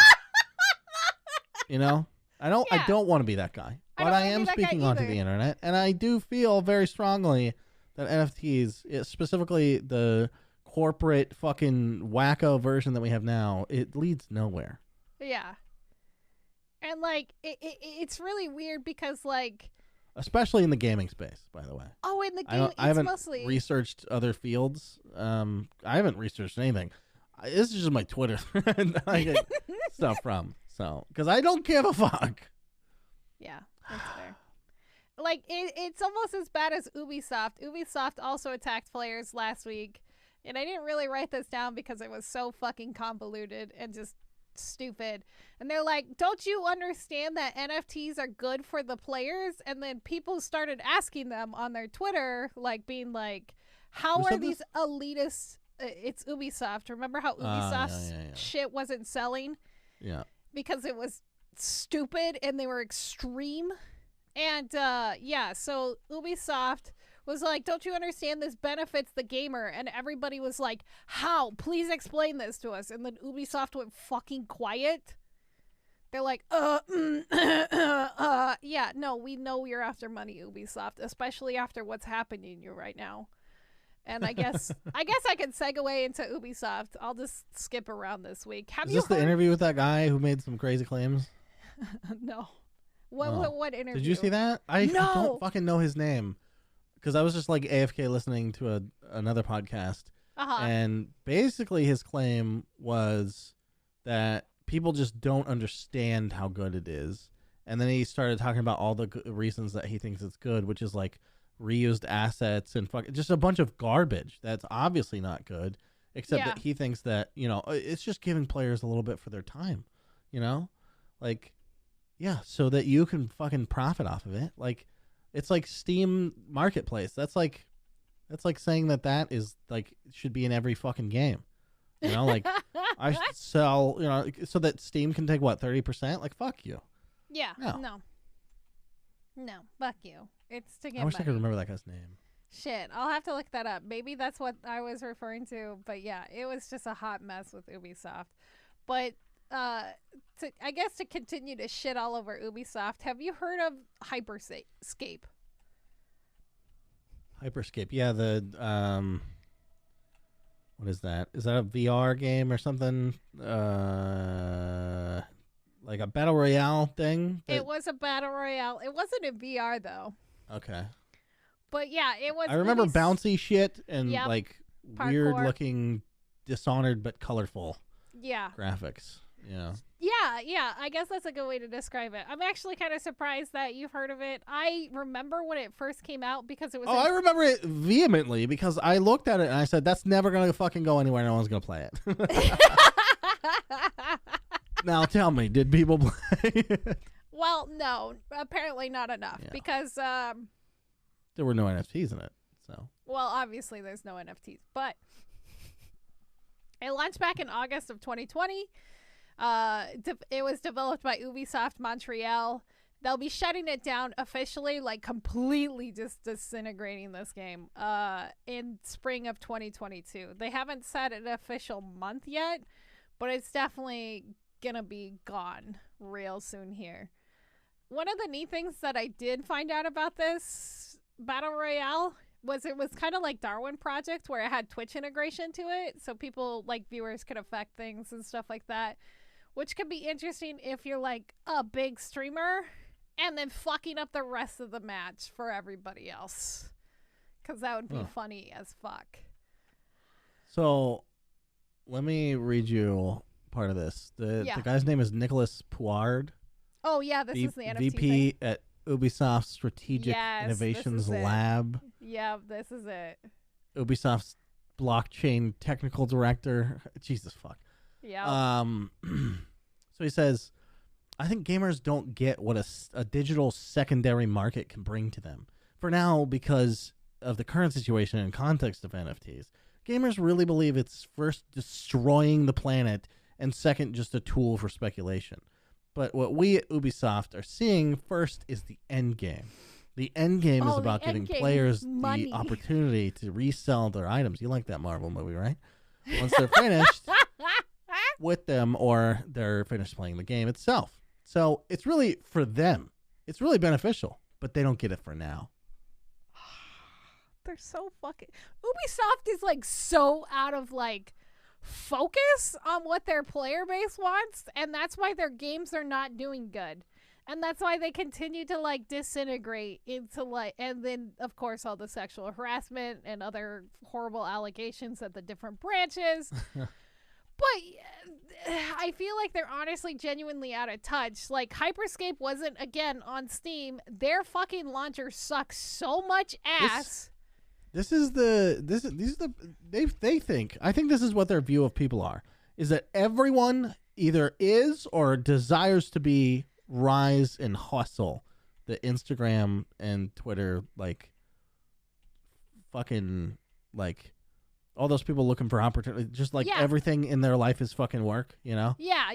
You know? I don't want to be that guy. But I am speaking onto the internet, and I do feel very strongly that NFTs, specifically the corporate fucking wacko version that we have now, it leads nowhere. Yeah. And, like, it's really weird because, like... Especially in the gaming space, by the way. Oh, in the game, I haven't researched other fields. I haven't researched anything. This is just my Twitter that I get stuff from. So, because I don't give a fuck. Yeah, that's fair. Like, it's almost as bad as Ubisoft. Ubisoft also attacked players last week. And I didn't really write this down because it was so fucking convoluted and just stupid. And they're like, don't you understand that NFTs are good for the players? And then people started asking them on their Twitter, like, being like, how are these elitists... it's Ubisoft. Remember how Ubisoft's shit wasn't selling? Yeah. Because it was stupid and they were extreme. And, so Ubisoft was like, don't you understand this benefits the gamer? And everybody was like, how? Please explain this to us. And then Ubisoft went fucking quiet. They're like, yeah, no, we know you're after money, Ubisoft, especially after what's happening to you right now. And I guess I can segue into Ubisoft. I'll just skip around this week. Is this the interview with that guy who made some crazy claims? No. What interview? Did you see that? I don't fucking know his name. Because I was just like AFK listening to another podcast. And basically his claim was that people just don't understand how good it is. And then he started talking about all the reasons that he thinks it's good, which is like reused assets and just a bunch of garbage that's obviously not good, except that he thinks that, you know, it's just giving players a little bit for their time, you know, like, so that you can fucking profit off of it. Like, it's like Steam Marketplace. That's like saying that is like should be in every fucking game, you know, like I should sell, you know, so that Steam can take what, 30%? Like, fuck you. Yeah. No, fuck you. It's to get I wish money. I could remember that guy's name. Shit, I'll have to look that up. Maybe that's what I was referring to. But yeah, it was just a hot mess with Ubisoft. But I guess to continue to shit all over Ubisoft, have you heard of Hyperscape? Hyperscape, yeah. The what is that? Is that a VR game or something? Like a battle royale thing? It was a battle royale. It wasn't in VR though. Okay. But yeah, it was. I remember bouncy shit and like parkour. Weird looking, Dishonored but colorful. Yeah. Graphics. Yeah. Yeah. I guess that's a good way to describe it. I'm actually kind of surprised that you've heard of it. I remember when it first came out because it was. Oh, I remember it vehemently because I looked at it and I said, "That's never gonna fucking go anywhere. No one's gonna play it." Now tell me, did people play it? Well, no, apparently not enough because there were no NFTs in it. So well, obviously there's no NFTs, but it launched back in August of 2020. It was developed by Ubisoft Montreal. They'll be shutting it down officially, like completely just disintegrating this game in spring of 2022. They haven't set an official month yet, but it's definitely gonna be gone real soon here. One of the neat things that I did find out about this Battle Royale was it was kind of like Darwin Project, where it had Twitch integration to it, so people, like viewers, could affect things and stuff like that, which could be interesting if you're like a big streamer and then fucking up the rest of the match for everybody else, because that would be funny as fuck. So let me read you part of this. The guy's name is Nicholas Puard. Oh, yeah, this is the NFT VP thing. at Ubisoft Strategic Innovations Lab. Yeah, this is it. Ubisoft's blockchain technical director. Jesus fuck. Yeah. So he says, I think gamers don't get what a digital secondary market can bring to them. For now, because of the current situation and context of NFTs, gamers really believe it's first destroying the planet and second just a tool for speculation. But what we at Ubisoft are seeing first is the end game. The end game is about giving players the opportunity to resell their items. You like that Marvel movie, right? Once they're finished with them or they're finished playing the game itself. So it's really for them. It's really beneficial, but they don't get it for now. They're so fucking... Ubisoft is like so out of like focus on what their player base wants, and that's why their games are not doing good. And that's why they continue to like disintegrate into like, and then of course all the sexual harassment and other horrible allegations at the different branches. But I feel like they're honestly genuinely out of touch. Like Hyperscape wasn't again on Steam. Their fucking launcher sucks so much ass. They think, I think this is what their view of people are, is that everyone either is or desires to be rise and hustle the Instagram and Twitter, like fucking like all those people looking for opportunity, just like everything in their life is fucking work, you know? Yeah.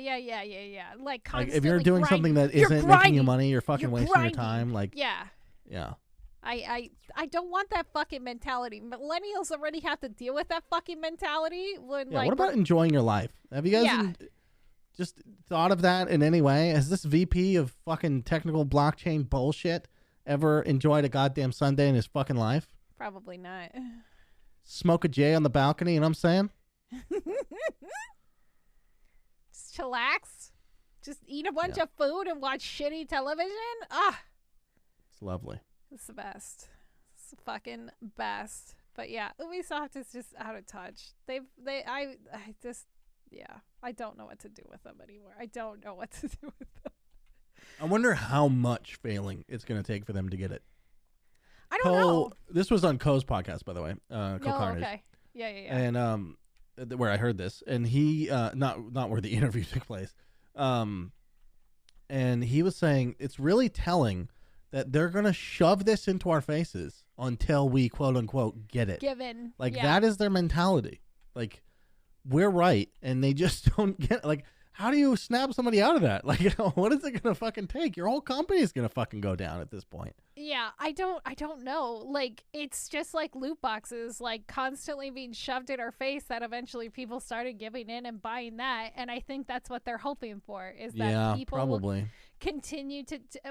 Like constantly if you're doing something that isn't making you money, you're fucking wasting your time. Like yeah. I don't want that fucking mentality. Millennials already have to deal with that fucking mentality. What about enjoying your life? Have you guys just thought of that in any way? Has this VP of fucking technical blockchain bullshit ever enjoyed a goddamn Sunday in his fucking life? Probably not. Smoke a J on the balcony, you know what I'm saying? Just chillax. Just eat a bunch of food and watch shitty television. It's lovely. It's the best. It's the fucking best. But yeah, Ubisoft is just out of touch. I don't know what to do with them anymore. I don't know what to do with them. I wonder how much failing it's going to take for them to get it. I don't know. This was on Co's podcast, by the way. Carnage. Okay. Yeah. And where I heard this, and he not where the interview took place. And he was saying it's really telling that they're going to shove this into our faces until we, quote unquote, get it. Given. That is their mentality. Like, we're right, and they just don't get it. Like, how do you snap somebody out of that? Like, what is it going to fucking take? Your whole company is going to fucking go down at this point. Yeah, I don't know. Like, it's just like loot boxes, like constantly being shoved in our face that eventually people started giving in and buying that. And I think that's what they're hoping for, is that people probably will continue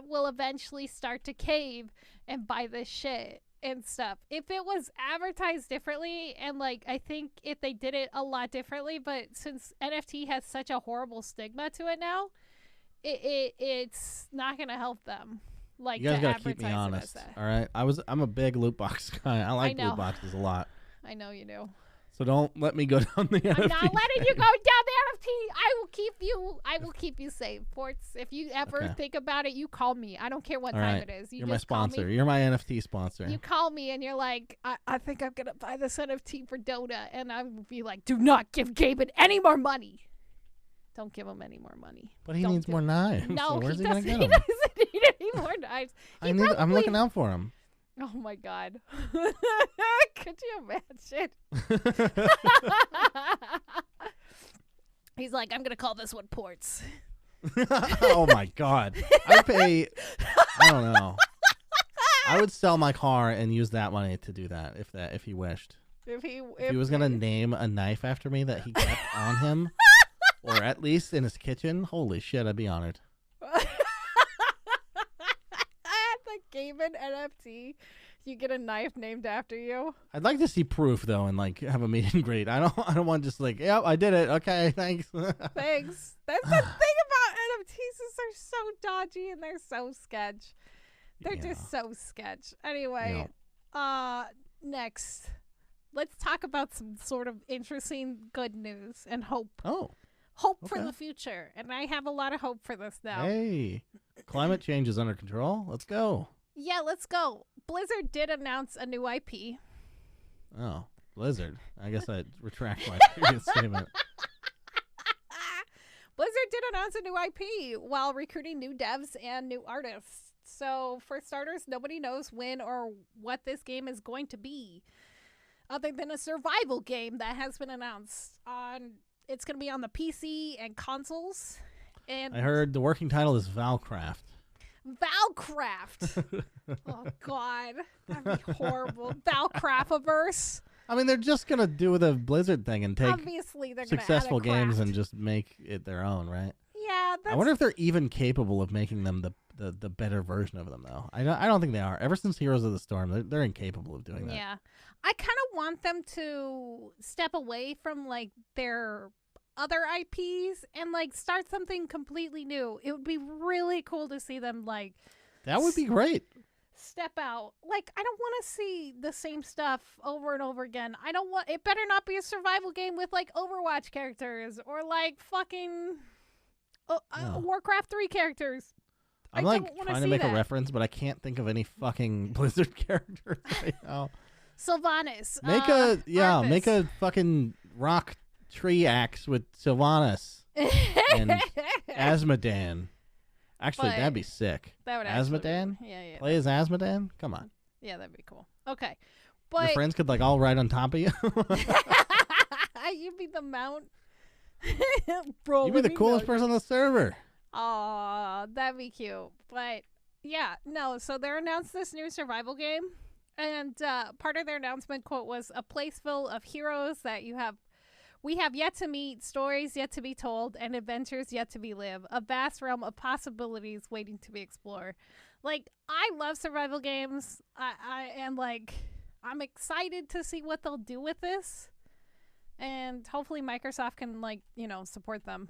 will eventually start to cave and buy this shit and stuff. If it was advertised differently, and like I think if they did it a lot differently, but since NFT has such a horrible stigma to it now, it's not gonna help them. Like, you guys gotta keep me honest, all right? I'm a big loot box guy. I like loot boxes a lot. I know you do. So don't let me go down the NFT. I'm not letting you go down the NFT. I will keep you safe, Portz. If you ever think about it, you call me. I don't care what time it is. You're my sponsor. You're my NFT sponsor. You call me and you're like, I think I'm gonna buy this NFT for Dota, and I will be like, do not give Gaben any more money. Don't give him any more money. But he Don't needs do more it. knives. No, so he where's doesn't. he gonna He get them? doesn't need any more knives. I'm looking out for him. Oh my god. Could you imagine? He's like, I'm gonna call this one Portz. Oh my god. I'd pay. I don't know. I would sell my car and use that money to do that if he wished. If he was gonna name a knife after me that he kept on him, or at least in his kitchen, holy shit, I'd be honored. The Gaiman NFT, you get a knife named after you. I'd like to see proof though, and like have a meet and greet. I don't want just like, yep, I did it. Okay, thanks. Thanks. That's the thing about NFTs is they're so dodgy and they're so sketch. They're just so sketch. Anyway, next, let's talk about some sort of interesting good news and hope. Oh. Hope for the future. And I have a lot of hope for this now. Hey, climate change is under control. Let's go. Yeah, let's go. Blizzard did announce a new IP. Oh, Blizzard. I guess I retract my previous statement. Blizzard did announce a new IP while recruiting new devs and new artists. So, for starters, nobody knows when or what this game is going to be, other than a survival game that has been announced. It's going to be on the PC and consoles. And I heard the working title is Valcraft. Valcraft. Oh, God. That'd be horrible. Valcraftiverse. I mean, they're just going to do the Blizzard thing and take Obviously, they're successful gonna add a games craft. and just make it their own, right? Yeah, that's... I wonder if they're even capable of making them the better version of them, though. I don't think they are. Ever since Heroes of the Storm, they're incapable of doing that. Yeah. I kind of want them to step away from, like, their other IPs and, like, start something completely new. It would be really cool to see them, like... That would be great. Step out. Like, I don't want to see the same stuff over and over again. I don't want... It better not be a survival game with, like, Overwatch characters or, like, fucking... Warcraft 3 characters. I'm like trying to make a reference, but I can't think of any fucking Blizzard characters right now. Sylvanas. Make a fucking rock tree axe with Sylvanas and Asmodan. Actually, that'd be sick. That would Asmodan? Yeah. Play as Asmodan? Come on. Yeah, that'd be cool. Okay. But your friends could like all ride on top of you. You'd be the mount. Bro, you'd be the coolest person on the server. Aw, that'd be cute. But yeah, no, so they announced this new survival game. And part of their announcement quote was a place full of heroes that we have yet to meet, stories yet to be told, and adventures yet to be lived. A vast realm of possibilities waiting to be explored. Like, I love survival games. I'm excited to see what they'll do with this. And hopefully Microsoft can, like, support them.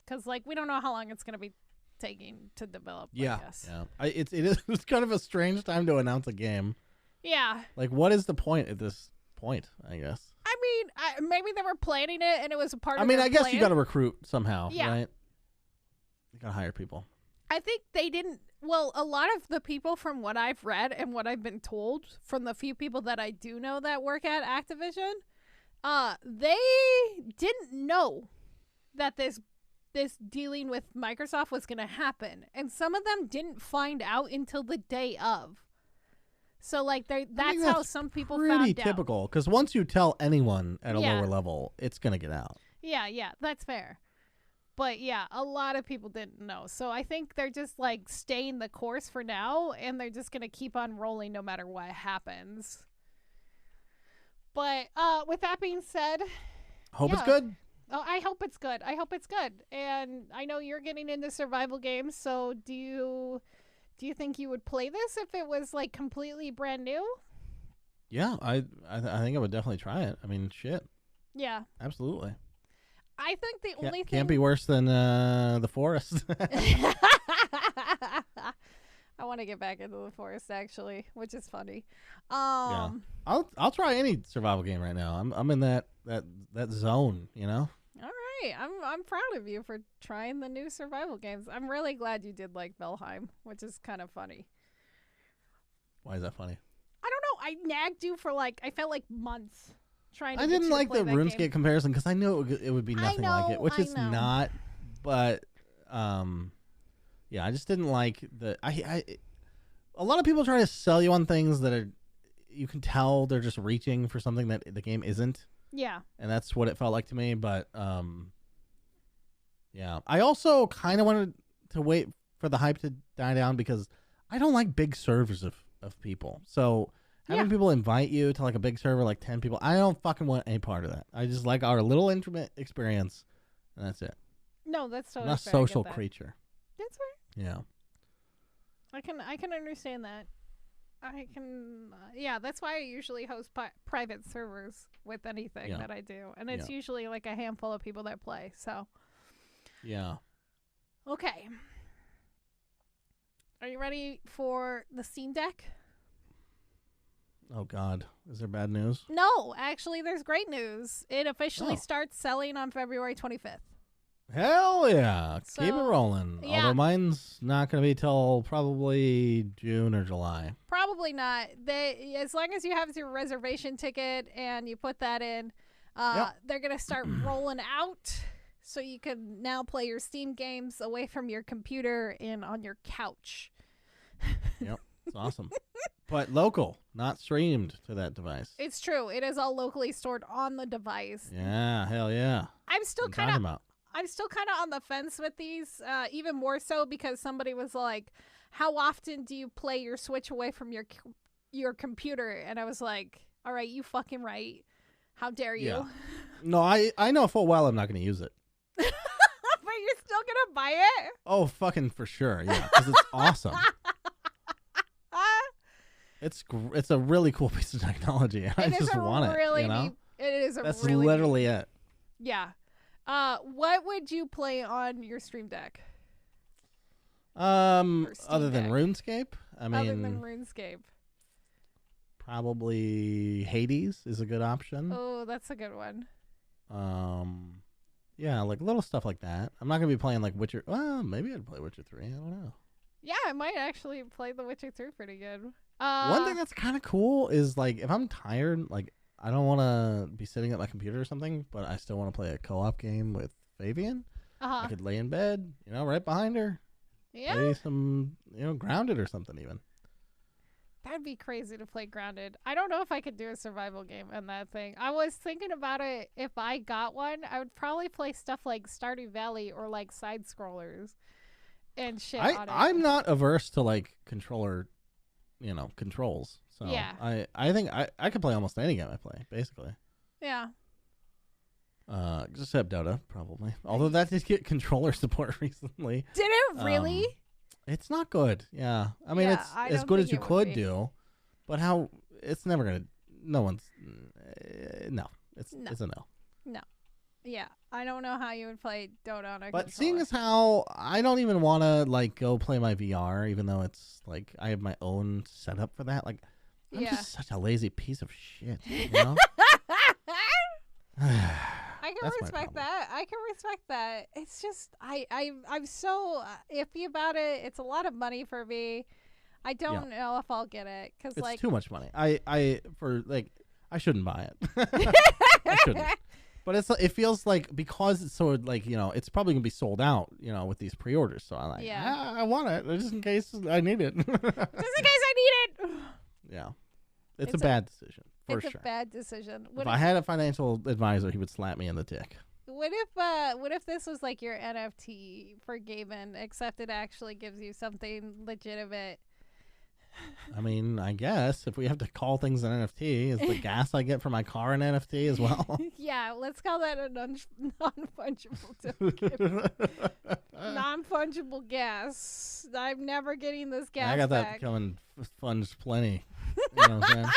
Because, like, we don't know how long it's going to be taking to develop, I guess. Yeah. It's kind of a strange time to announce a game. Yeah. Like, what is the point at this point, I guess? I mean, maybe they were planning it and it was a part of their plan. I guess you got to recruit somehow, yeah. right? You got to hire people. I think they didn't... Well, a lot of the people from what I've read and what I've been told from the few people that I do know that work at Activision, they didn't know that this dealing with Microsoft was going to happen. And some of them didn't find out until the day of. So, like, that's how some people found out. Pretty typical, because once you tell anyone at a lower level, it's going to get out. Yeah, that's fair. But, yeah, a lot of people didn't know. So I think they're just, like, staying the course for now, and they're just going to keep on rolling no matter what happens. But with that being said... Hope it's good. Oh, I hope it's good. And I know you're getting into survival games, so do you think you would play this if it was, like, completely brand new? Yeah, I think I would definitely try it. I mean, shit. Yeah. Absolutely. I think the only thing... Can't be worse than The Forest. I want to get back into The Forest, actually, which is funny. Yeah. I'll try any survival game right now. I'm in that zone, you know? All right. I'm proud of you for trying the new survival games. I'm really glad you did like Valheim, which is kind of funny. Why is that funny? I don't know. I nagged you for I felt like months trying to I get didn't you to like play the that RuneScape game. comparison because I knew it would be nothing like it, which I it's know. not. But yeah, I just didn't like the. A lot of people try to sell you on things that are, you can tell they're just reaching for something that the game isn't. Yeah. And that's what it felt like to me. But yeah, I also kind of wanted to wait for the hype to die down because I don't like big servers of people. So having people invite you to like a big server, like 10 people, I don't fucking want any part of that. I just like our little intimate experience, and that's it. No, that's totally I'm not a fair. I get social that. creature. That's fair. Yeah. I can understand that. I can, yeah, that's why I usually host private servers with anything that I do. And it's usually like a handful of people that play, so. Yeah. Okay. Are you ready for the Steam Deck? Oh, God. Is there bad news? No, actually, there's great news. It officially starts selling on February 25th. Hell yeah. So, keep it rolling. yeah. Although mine's not going to be till probably June or July. Probably not. As long as you have your reservation ticket and you put that in, they're going to start rolling out so you can now play your Steam games away from your computer and on your couch. Yep. It's awesome. But local, not streamed to that device. It's true. It is all locally stored on the device. Yeah, hell yeah. I'm still kind of on the fence with these, even more so because somebody was like, how often do you play your Switch away from your computer? And I was like, all right, you fucking right. How dare you? Yeah. No, I know full well I'm not going to use it. But you're still going to buy it? Oh, fucking for sure. Yeah, because it's awesome. It's a really cool piece of technology. I just want it. You know? That's literally it. Yeah. What would you play on your Stream Deck? Other than RuneScape, other than RuneScape, probably Hades is a good option. Oh, that's a good one. Yeah, like little stuff like that. I'm not gonna be playing like Witcher. Well, maybe I'd play Witcher 3. I don't know. Yeah, I might actually play The Witcher 3 pretty good. One thing that's kind of cool is like if I'm tired, like I don't want to be sitting at my computer or something, but I still want to play a co-op game with Fabian. I could lay in bed, right behind her. Yeah. Play some, Grounded or something even. That'd be crazy to play Grounded. I don't know if I could do a survival game on that thing. I was thinking about it. If I got one, I would probably play stuff like Stardew Valley or like side scrollers and shit on it. I'm not averse to like controller, controls. So yeah. I think I could play almost any game I play, basically. Yeah. Except Dota, probably. Although that did get controller support recently. Did it really? It's not good. Yeah. I mean, it's as good as you could do, but it's never going to, no. It's a no. No. Yeah. I don't know how you would play Dota on a But controller. seeing as how I don't even want to, like, go play my VR, even though it's, like, I have my own setup for that. Like, I'm just such a lazy piece of shit, I can respect that. I can respect that. It's just I'm so iffy about it. It's a lot of money for me. I don't know if I'll get it because it's too much money. I shouldn't buy it. I shouldn't. But it feels like because it's so like it's probably gonna be sold out with these pre-orders. So I'm like I want it just in case I need it. Just in case I need it. Yeah, it's a bad decision. For sure. It's a bad decision. If I had a financial advisor, he would slap me in the dick. What if this was like your NFT for gaming, except it actually gives you something legitimate? I mean, I guess if we have to call things an NFT, is the gas I get for my car an NFT as well? Yeah, let's call that a non-fungible token. Non-fungible gas. I'm never getting this gas I got back. that coming funged plenty. You know what I'm saying?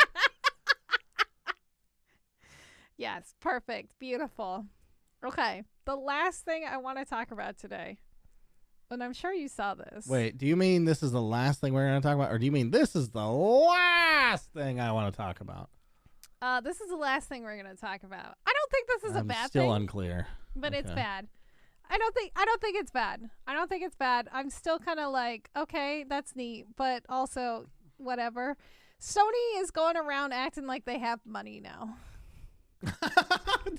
Yes, perfect. Beautiful. Okay, the last thing I want to talk about today, and I'm sure you saw this. Wait, do you mean this is the last thing we're going to talk about, or do you mean this is the last thing I want to talk about? This is the last thing we're going to talk about. I don't think this is a bad thing. thing. Still unclear. But it's bad. I don't think it's bad. I don't think it's bad. I'm still kind of like, okay, that's neat, but also whatever. Sony is going around acting like they have money now.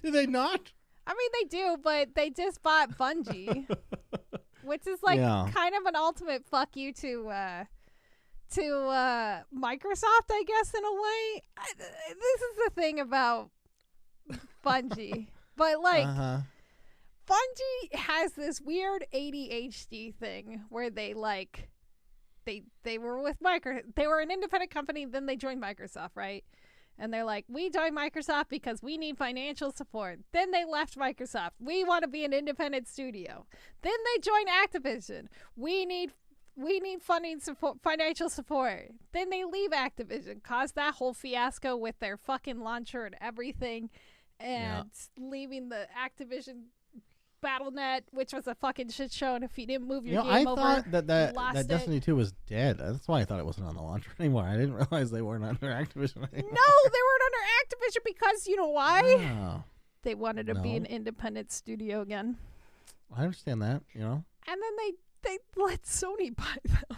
Do they not? I mean, they do, but they just bought Bungie, which is like kind of an ultimate fuck you to Microsoft, I guess, in a way. This is the thing about Bungie, but like Bungie has this weird ADHD thing where they like they were with they were an independent company, then they joined Microsoft, right? And they're like, we joined Microsoft because we need financial support. Then they left Microsoft. We want to be an independent studio. Then they joined Activision. We need funding support, financial support. Then they leave Activision, caused that whole fiasco with their fucking launcher and everything, and leaving the Activision BattleNet, which was a fucking shit show, and if you didn't move your game over, I thought that Destiny 2 was dead. That's why I thought it wasn't on the launcher anymore. I didn't realize they weren't under Activision anymore. No, they weren't under Activision because you know why? Oh. They wanted to be an independent studio again. I understand that, you know. And then they let Sony buy them.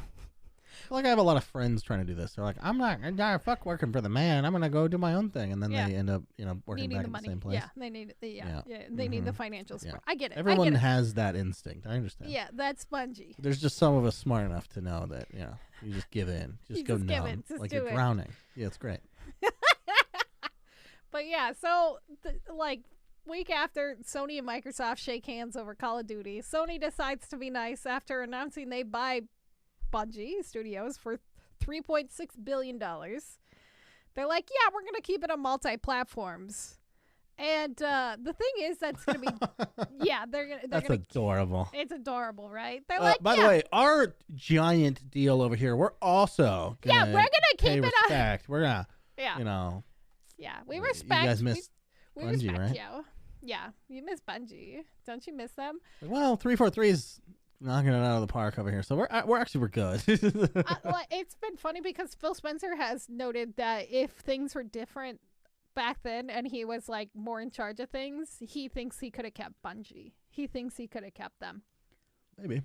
Like, I have a lot of friends trying to do this. They're like, I'm not fuck working for the man. I'm gonna go do my own thing, and then they end up, working back in the same place. Yeah, they need they need the financial support. I get it. Everyone has that instinct. I understand. Yeah, that's Bungie. There's just some of us smart enough to know that you just give in, just go numb, like you're drowning. Yeah, it's great. But yeah, so week after Sony and Microsoft shake hands over Call of Duty, Sony decides to be nice after announcing they buy Bungie Studios for $3.6 billion. They're like, yeah, we're going to keep it on multi-platforms. And the thing is, that's going to be, that's adorable. It's adorable, right? They're like, by the way, our giant deal over here, we're also going to we're going to keep it respect. We're going to, Yeah, we respect. You guys miss we Bungie, respect right? You. Yeah, you miss Bungie. Don't you miss them? Well, 343 is knocking it out of the park over here, so we're good. It's been funny because Phil Spencer has noted that if things were different back then and he was like more in charge of things, he thinks he could have kept Bungie. He thinks he could have kept them. Maybe.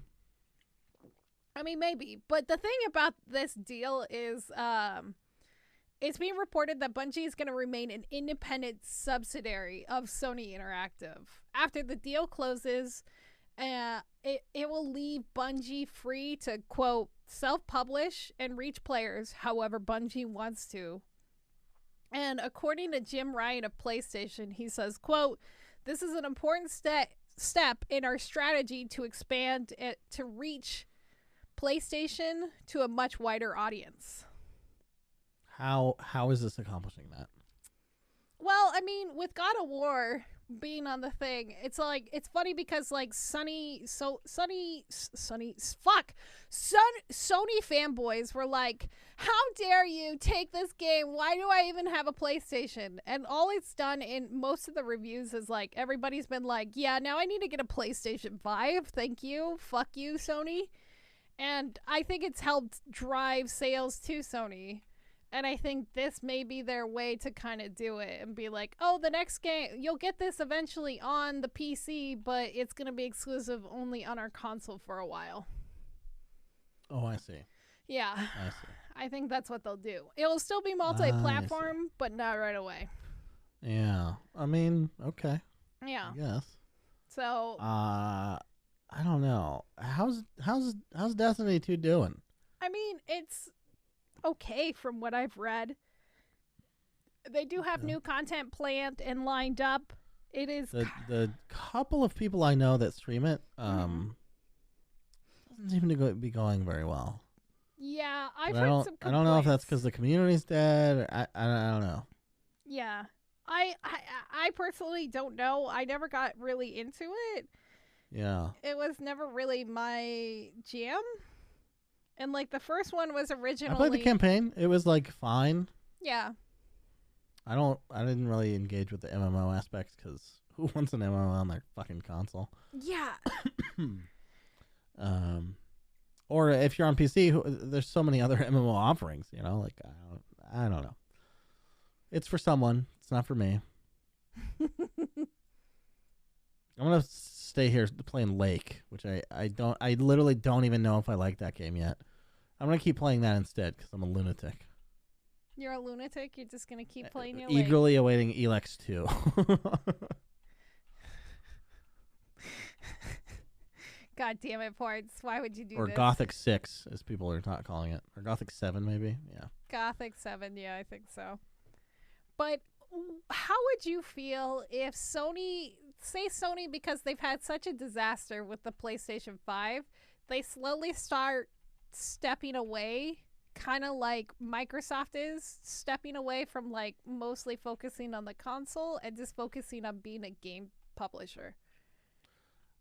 I mean, maybe. But the thing about this deal is it's being reported that Bungie is going to remain an independent subsidiary of Sony Interactive. After the deal closes, it will leave Bungie free to, quote, self-publish and reach players however Bungie wants to. And according to Jim Ryan of PlayStation, he says, quote, this is an important step in our strategy to expand it to reach PlayStation to a much wider audience. How is this accomplishing that? Well, I mean, with God of War being on the thing, it's like, it's funny because like Sony fanboys were like, how dare you take this game? Why do I even have a PlayStation? And all it's done in most of the reviews is like, everybody's been like, yeah, now I need to get a PlayStation 5. Thank you. Fuck you, Sony. And I think it's helped drive sales to Sony. And I think this may be their way to kind of do it and be like, oh, the next game, you'll get this eventually on the PC, but it's going to be exclusive only on our console for a while. Oh, I see. Yeah. I see. I think that's what they'll do. It'll still be multi-platform, but not right away. Yeah. I mean, okay. Yeah. I guess. So. I don't know. How's Destiny 2 doing? I mean, it's okay from what I've read. They do have new content planned and lined up. It is the couple of people I know that stream it doesn't seem to be going very well. Yeah, I've heard some complaints. I don't know if that's because the community's dead. Or I don't know. Yeah, I personally don't know. I never got really into it. Yeah, it was never really my jam. And like the first one was originally. I played the campaign. It was like fine. Yeah. I didn't really engage with the MMO aspects because who wants an MMO on their fucking console? Yeah. Or if you're on PC, there's so many other MMO offerings. You know, like I don't know. It's for someone. It's not for me. I'm gonna stay here playing Lake, which I literally don't even know if I like that game yet. I'm gonna keep playing that instead because I'm a lunatic. You're a lunatic. You're just gonna keep playing your leg. Eagerly awaiting Elex 2. God damn it, Portz. Why would you do or this? Gothic 6, as people are not calling it. Or Gothic 7, maybe? Yeah. Gothic 7, yeah, I think so. But how would you feel if Sony, because they've had such a disaster with the PlayStation 5, they slowly start stepping away, kind of like Microsoft is stepping away from like mostly focusing on the console and just focusing on being a game publisher?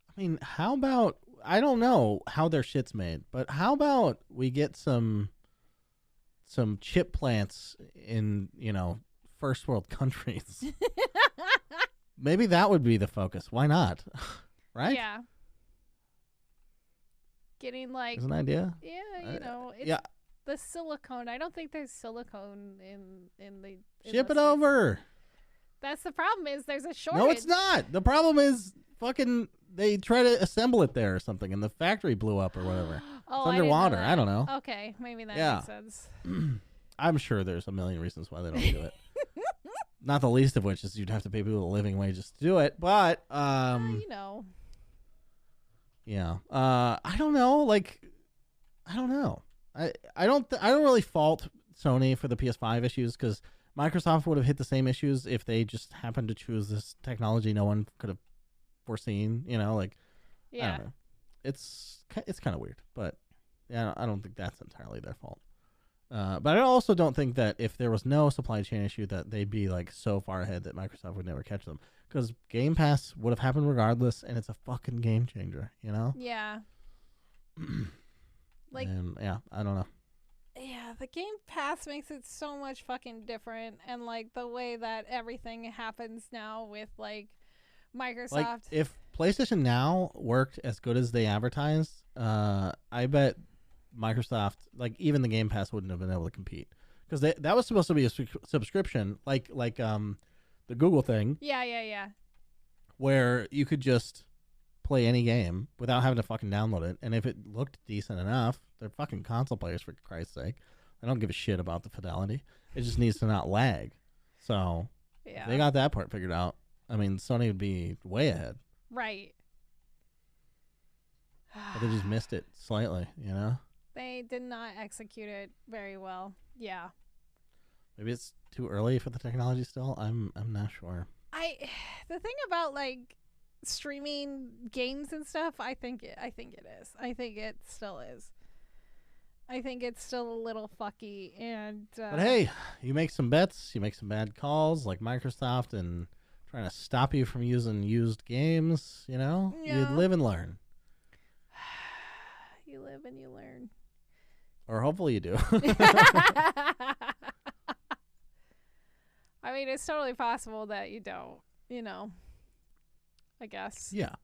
I mean, how about, I don't know how their shit's made, but how about we get some chip plants in, first world countries? Maybe that would be the focus. Why not? Right? Yeah. Getting like... Is an idea? Yeah, it's yeah. The silicone. I don't think there's silicone in the... Ship it over. That's the problem is there's a shortage. No, it's not. The problem is fucking... They try to assemble it there or something, and the factory blew up or whatever. Oh, it's underwater. I don't know. Okay, maybe that makes sense. I'm sure there's a million reasons why they don't do it. Not the least of which is you'd have to pay people a living wage just to do it. But yeah. I don't know. Like, I don't know. I don't really fault Sony for the PS5 issues because Microsoft would have hit the same issues if they just happened to choose this technology no one could have foreseen, I don't know. It's kind of weird, but yeah, I don't think that's entirely their fault. But I also don't think that if there was no supply chain issue that they'd be like so far ahead that Microsoft would never catch them, because Game Pass would have happened regardless, and it's a fucking game changer, Yeah. Like, and yeah, I don't know. Yeah, the Game Pass makes it so much fucking different, and like the way that everything happens now with like Microsoft. Like, if PlayStation Now worked as good as they advertised, I bet Microsoft, like even the Game Pass, wouldn't have been able to compete because that was supposed to be a subscription, like the Google thing. Yeah. Where you could just play any game without having to fucking download it, and if it looked decent enough, they're fucking console players for Christ's sake. They don't give a shit about the fidelity. It just needs to not lag. So if they got that part figured out, I mean, Sony would be way ahead. Right. But they just missed it slightly, They did not execute it very well. Yeah. Maybe it's too early for the technology still. I'm not sure. The thing about like streaming games and stuff, I think it is. I think it still is. I think it's still a little fucky, and but hey, you make some bets, you make some bad calls, like Microsoft, and trying to stop you from using used games. You live and learn. You live and you learn. Or hopefully you do. I mean, it's totally possible that you don't. I guess. Yeah.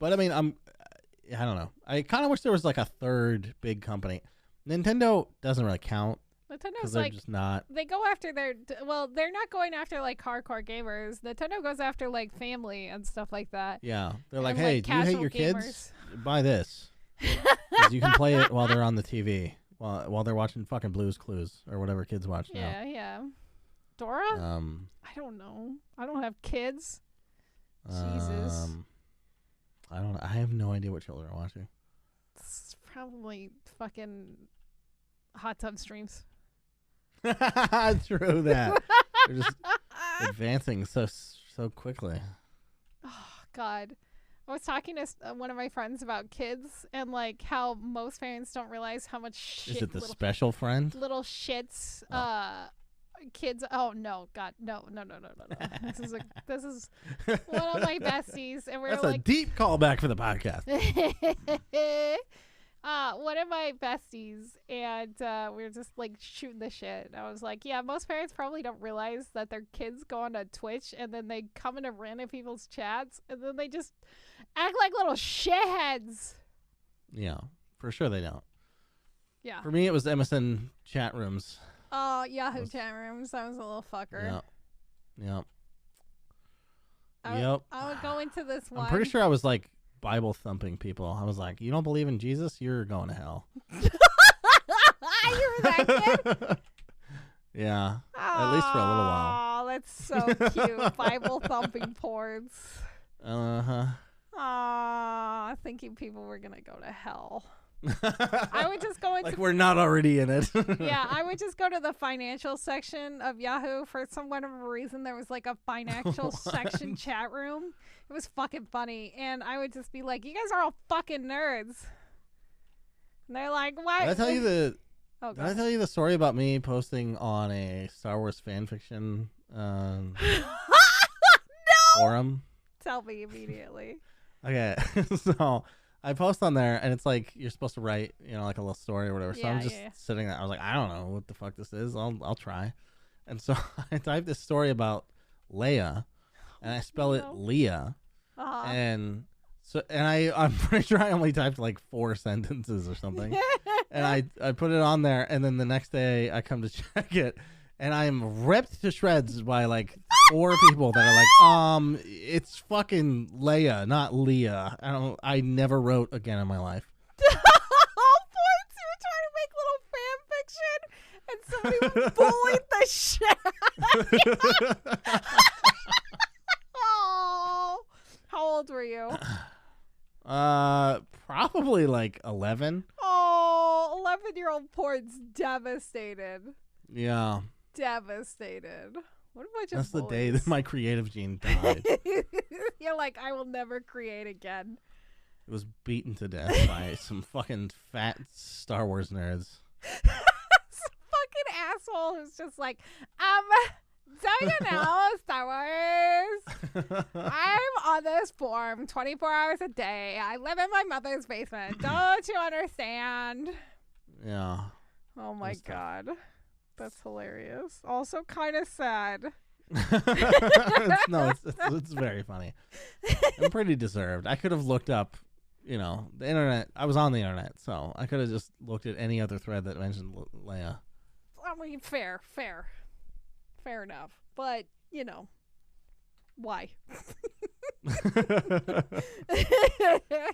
But I mean, I don't know. I kind of wish there was like a third big company. Nintendo doesn't really count. Nintendo's they're just not. They go after they're not going after like hardcore gamers. Nintendo goes after like family and stuff like that. Yeah. They're like, and, hey, do you hate your gamers. kids? Buy this. Because you can play it while they're on the TV. While they're watching fucking Blue's Clues or whatever kids watch now. Yeah. Dora? I don't know. I don't have kids. Jesus. I don't know. I have no idea what children are watching. It's probably fucking hot tub streams. True that. They're just advancing so quickly. Oh, God. I was talking to one of my friends about kids and like how most parents don't realize how much shit. Is it the special friend? Little shits. Kids. Oh no, God, no. This is one of my besties, and we're That's like a deep callback for the podcast. One of my besties, and we were just like shooting the shit. And I was like, yeah, most parents probably don't realize that their kids go on to Twitch and then they come into random people's chats and then they just act like little shitheads. Yeah, for sure they don't. Yeah. For me, it was MSN chat rooms. Oh, Yahoo chat rooms. I was a little fucker. Yep. I would go into this one. I'm pretty sure I was like Bible thumping people. I was like, you don't believe in Jesus? You're going to hell. You were that kid? Yeah, at least for a little while. Oh, that's so cute. Bible thumping Portz. Uh-huh. Ah, thinking people were gonna go to hell. I would just go into Like we're not already in it. yeah, I would just go to the financial section of Yahoo. For some whatever reason, there was like a financial section chat room. It was fucking funny, and I would just be like, "You guys are all fucking nerds." And they're like, "What?" Did I tell you the? Oh, Did I tell you the story about me posting on a Star Wars fanfiction no! forum? Tell me immediately. Okay, so I post on there, and it's like you're supposed to write, like a little story or whatever. So I'm just sitting there. I was like, I don't know what the fuck this is. I'll try. And so I typed this story about Leia, and I spell it Leah. Uh-huh. And I'm pretty sure I only typed like 4 sentences or something. And I put it on there, and then the next day I come to check it, and I am ripped to shreds by like 4 people that are like, it's fucking Leia, not Leah. I never wrote again in my life. Oh, Portz, you were trying to make little fan fiction, and somebody bullied the shit out of you. Oh, how old were you? Probably like 11. Oh, 11-year-old Portz devastated. Yeah. Devastated. What a bunch That's of the day bullies. that my creative gene died. You're like, I will never create again. It was beaten to death by some fucking fat Star Wars nerds. Some fucking asshole who's just like, so you know, Star Wars. I'm on this form 24 hours a day. I live in my mother's basement. Don't you understand? Yeah. Oh my god. That's hilarious. Also kind of sad. It's very funny. And pretty deserved. I could have looked up, the internet. I was on the internet, so I could have just looked at any other thread that mentioned Leia. I mean, fair enough. But, why?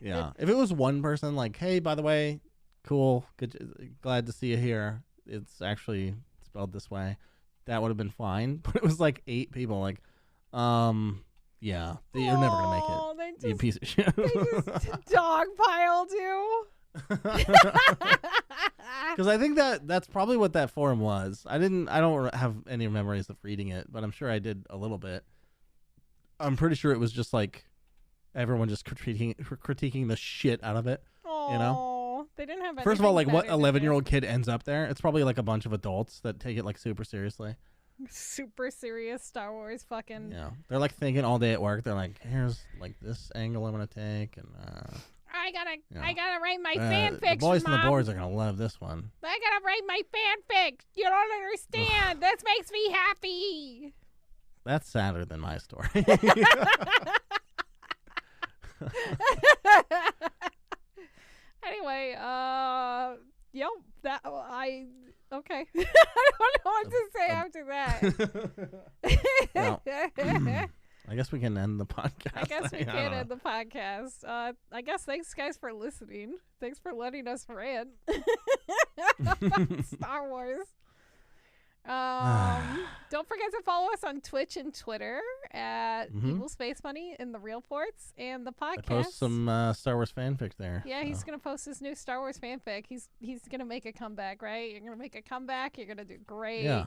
Yeah. If it was one person, like, hey, by the way, cool, good, glad to see you here. It's actually spelled this way. That would have been fine. But it was like 8 people, like, yeah, you're never gonna make it. You piece of shit. They just dogpiled you. Because I think that's probably what that forum was. I don't have any memories of reading it, but I'm sure I did a little bit. I'm pretty sure it was just like everyone just critiquing the shit out of it. Oh, they didn't have. First of all, like what 11-year-old kid ends up there? It's probably like a bunch of adults that take it like super seriously. Super serious Star Wars fucking. Yeah, they're like thinking all day at work. They're like, here's like this angle I'm gonna take, and I gotta write my fanfic. The boys on the boards are gonna love this one. I gotta write my fanfic. You don't understand. This makes me happy. That's sadder than my story. Anyway, okay. I don't know what to say after that. I guess we can end the podcast. I guess we can end the podcast. I guess thanks, guys, for listening. Thanks for letting us rant about Star Wars. Don't forget to follow us on Twitch and Twitter at EvilSpaceBunny and TheRealPortz and the podcast. I post some Star Wars fanfic there. Yeah, he's gonna post his new Star Wars fanfic. He's gonna make a comeback, right? You're gonna make a comeback. You're gonna do great. Yeah,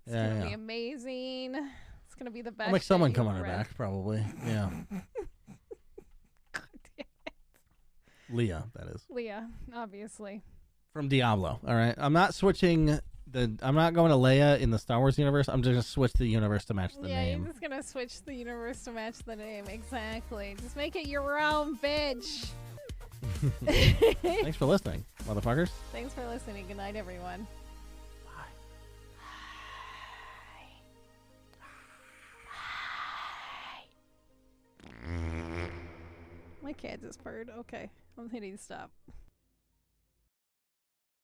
it's gonna be amazing. It's gonna be the best. I'll make someone come on her back, probably. Yeah. God damn it. Leah, that is. Leah, obviously. From Diablo. All right, I'm not switching. I'm not going to Leia in the Star Wars universe. I'm just going to switch the universe to match the name. Yeah, you're just going to switch the universe to match the name. Exactly. Just make it your own, bitch. Thanks for listening, motherfuckers. Thanks for listening. Good night, everyone. Bye. My cat just purred. Okay. I'm hitting stop.